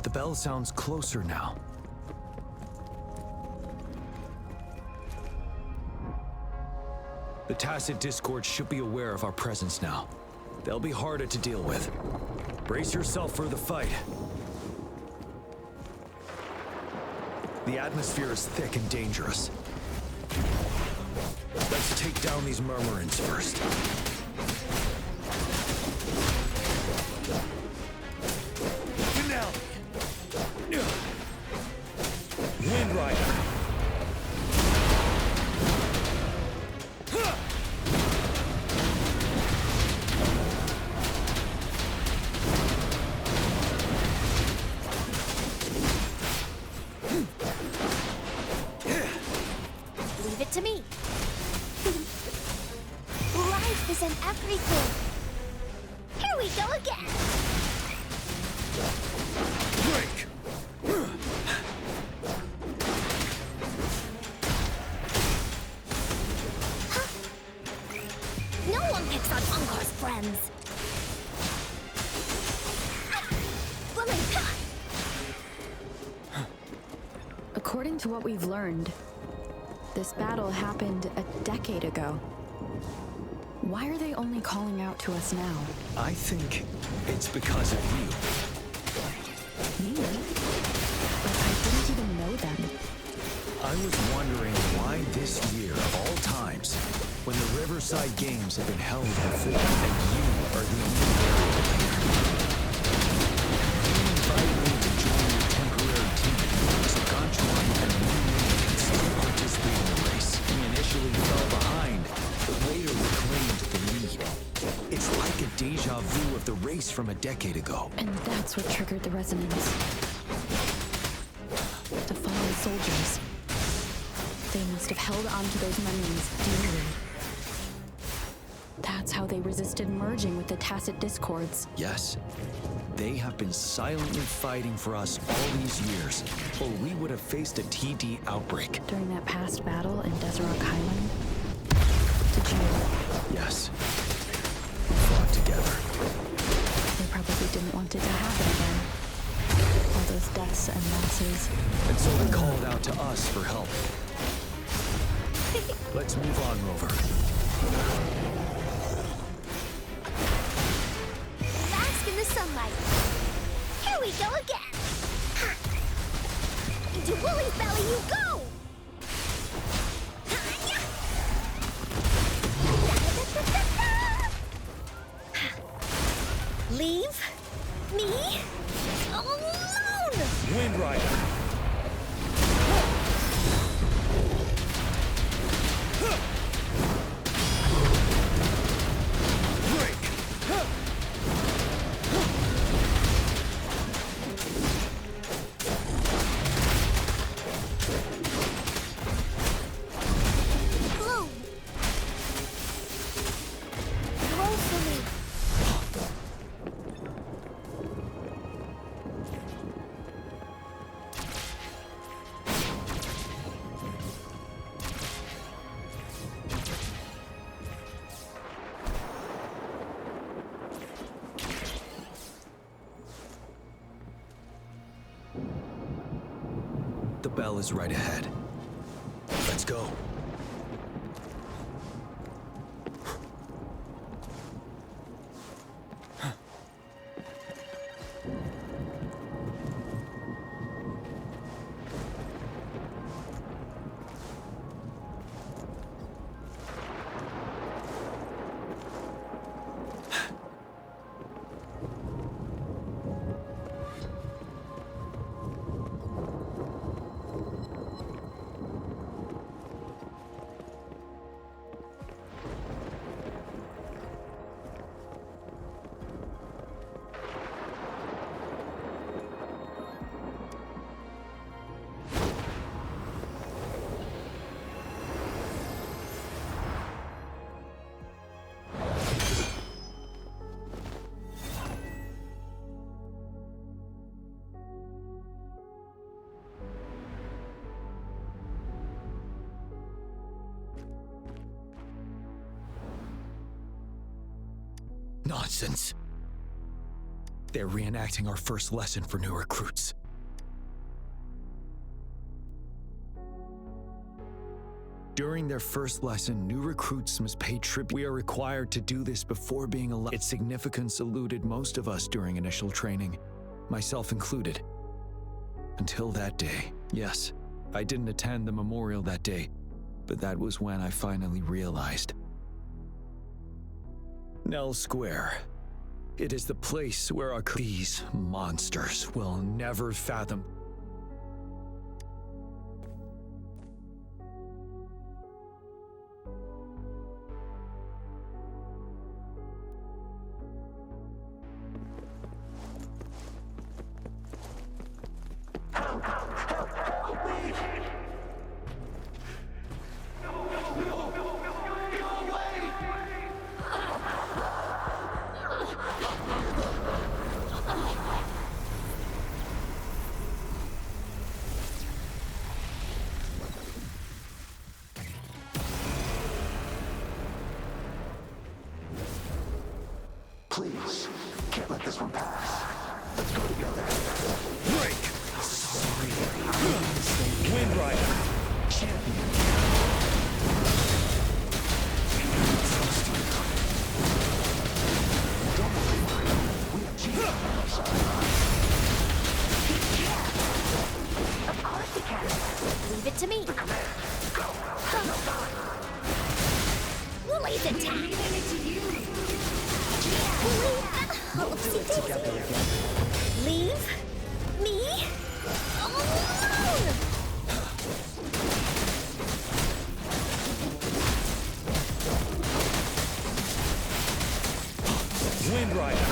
The bell sounds closer now. The Tacit Discord should be aware of our presence now. They'll be harder to deal with. Brace yourself for the fight. The atmosphere is thick and dangerous. take down these murmurins first. Finale! Wind Rider! Leave it to me. Life is in everything. Here we go again. Break! No one picks on Unkar's friends. Flaming cut! According to what we've learned, this battle happened a decade ago. Why are they only calling out to us now? I think it's because of you. Me? But I didn't even know them. I was wondering why this year of all times, when the Riverside Games have been held before, and you are the only variable here. You invited me to join your temporary team, so Ganchuan and Wuthering can still participate in the race. We initially fell behind, but later reclaimed the lead. It's like a deja vu of the race from a decade ago. And that's what triggered the resonance. The fallen soldiers. They must have held onto those memories dearly. That's how they resisted merging with the Tacit Discords. Yes. They have been silently fighting for us all these years, or we would have faced a TD outbreak. During that past battle in Desert Highland, did you... Yes. We fought together. They probably didn't want it to happen again. All those deaths and losses. And so they called out to us for help. Let's move on, Rover. Bask in the sunlight. Here we go again. Ha. Into Wooly's belly you go! Ha-ya. Leave me alone! Wind Rider! Bloom! Roll for me. The bell is right ahead. Let's go. Nonsense. They're reenacting our first lesson for new recruits. During their first lesson, new recruits must pay tribute. We are required to do this before being allowed. Its significance eluded most of us during initial training, myself included. Until that day. Yes, I didn't attend the memorial that day, But that was when I finally realized. Nell Square. It is the place where these monsters will never fathom. Please, can't let this one pass. Let's go together. Break! Wind Rider! Champion. Don't worry, we have Gia on our side. Of course you can. Leave it to me. The command. Go. We'll leave it to you. Leave me alone! Wind Rider!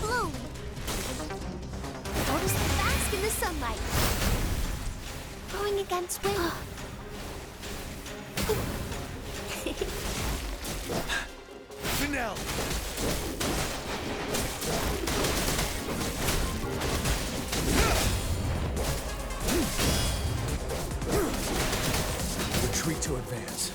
Bloom! Notice the bask in the sunlight. Going against wind. Finale! Retreat to advance.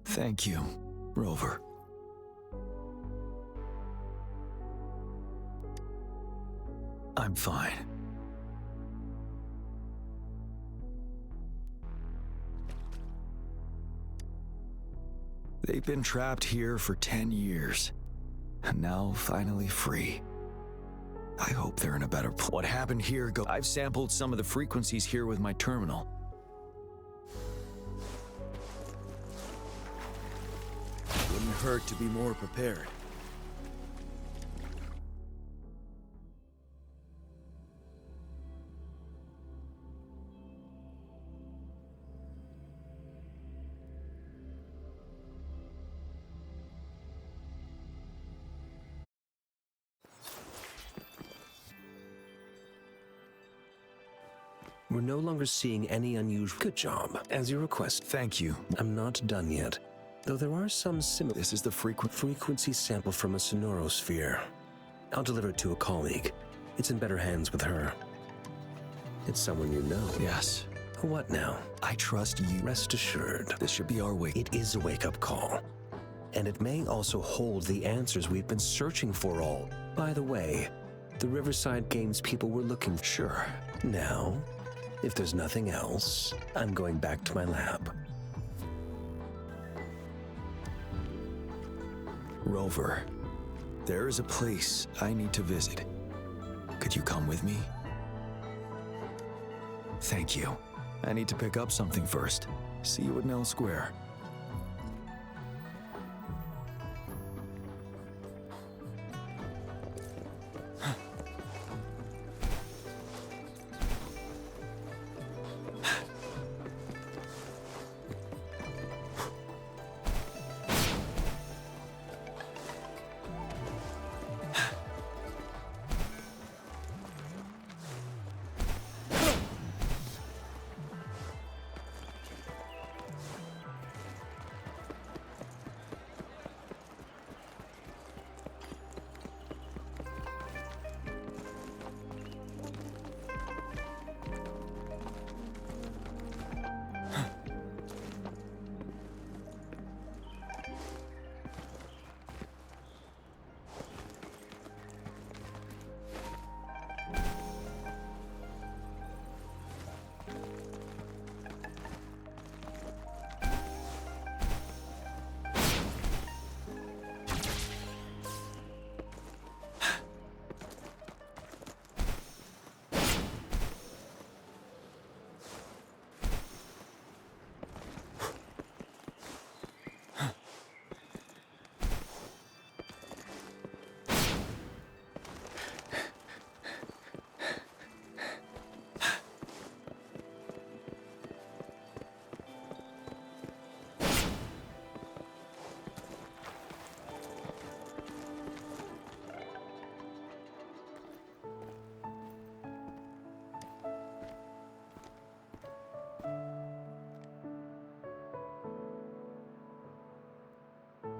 Thank you, Rover. I'm fine. They've been trapped here for 10 years, and now finally free. I hope they're in a better place. What happened here I've sampled some of the frequencies here with my terminal. Wouldn't hurt to be more prepared. We're no longer seeing any unusual. Good job. As you request. Thank you. I'm not done yet. Though there are some similar. This is the frequency sample from a sonorosphere. I'll deliver it to a colleague. It's in better hands with her. It's someone you know. Yes. What now? I trust you. Rest assured. This should be our wake. It is a wake-up call. And it may also hold the answers we've been searching for all. By the way, the Riverside Games people were looking. Sure. Now, if there's nothing else, I'm going back to my lab. Rover, there is a place I need to visit. Could you come with me? Thank you. I need to pick up something first. See you at Nell Square.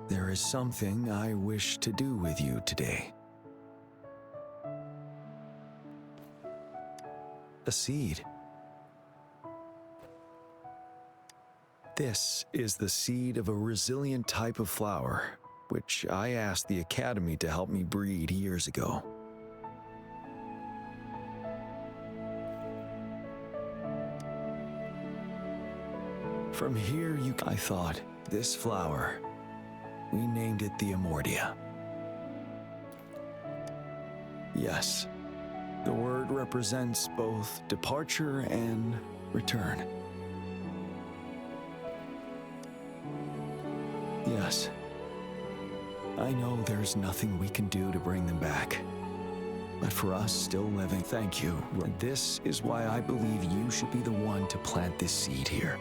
There is something I wish to do with you today. A seed. This is the seed of a resilient type of flower, which I asked the Academy to help me breed years ago. From here, I thought, this flower, we named it the Amortia. Yes, the word represents both departure and return. Yes, I know there's nothing we can do to bring them back. But for us still living, thank you. And this is why I believe you should be the one to plant this seed here.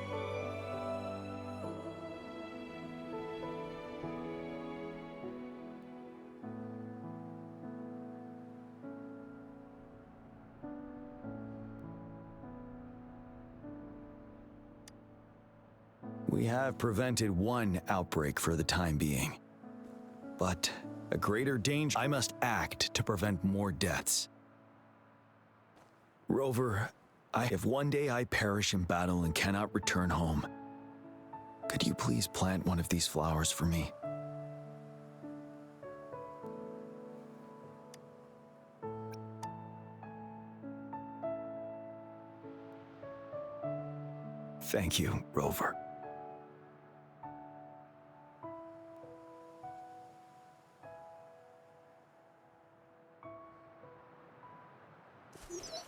We have prevented one outbreak for the time being. But a greater danger, I must act to prevent more deaths. Rover, if one day I perish in battle and cannot return home, could you please plant one of these flowers for me? Thank you, Rover.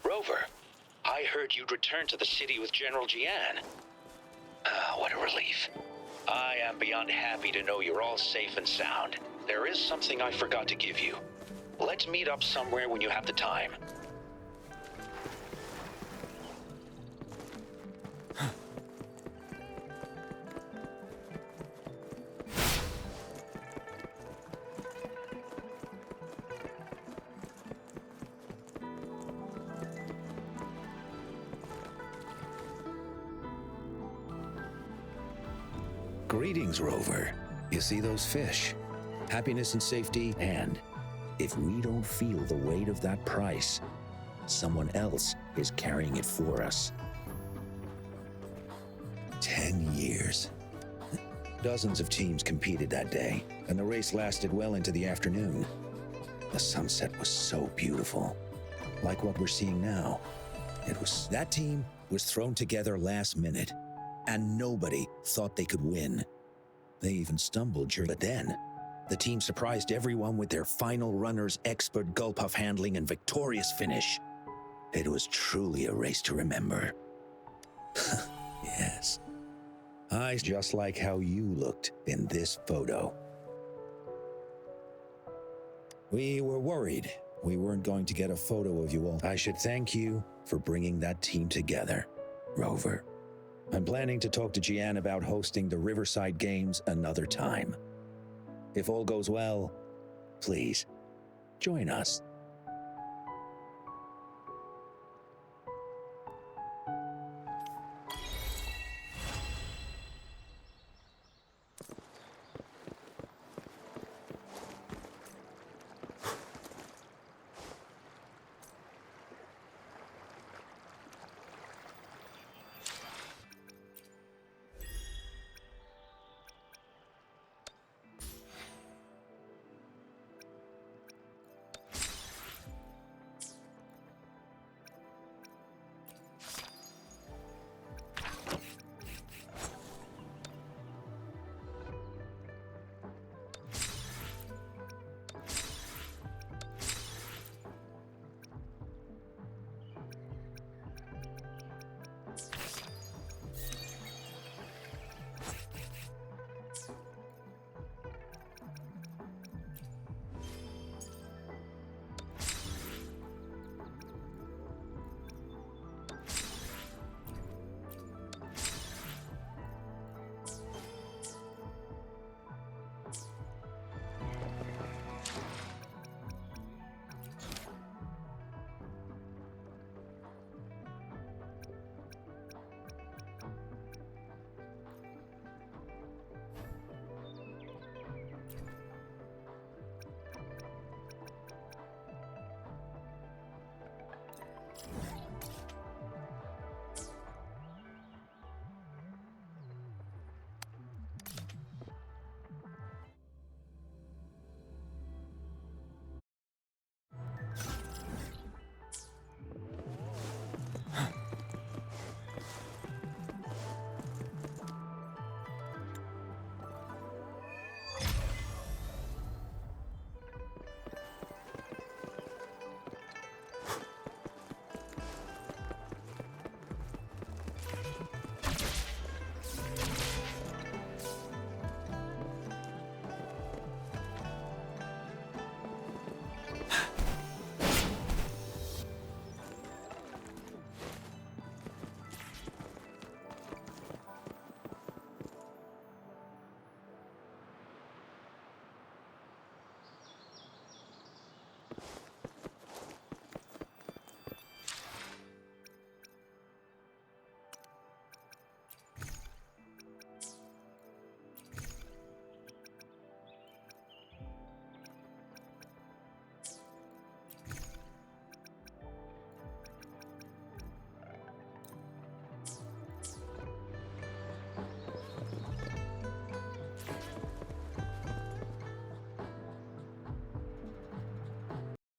Rover, I heard you'd returned to the city with General Jian. What a relief. I am beyond happy to know you're all safe and sound. There is something I forgot to give you. Let's meet up somewhere when you have the time. Greetings, Rover. You see those fish? Happiness and safety, and if we don't feel the weight of that price, someone else is carrying it for us. 10 years. Dozens of teams competed that day, and the race lasted well into the afternoon. The sunset was so beautiful, like what we're seeing now. That team was thrown together last minute, and nobody thought they could win. They even stumbled but then, the team surprised everyone with their final runner's expert gulp-puff handling and victorious finish. It was truly a race to remember. Yes. Eyes just like how you looked in this photo. We were worried we weren't going to get a photo of you all. I should thank you for bringing that team together, Rover. I'm planning to talk to Jian about hosting the Riverside Games another time. If all goes well, please, join us.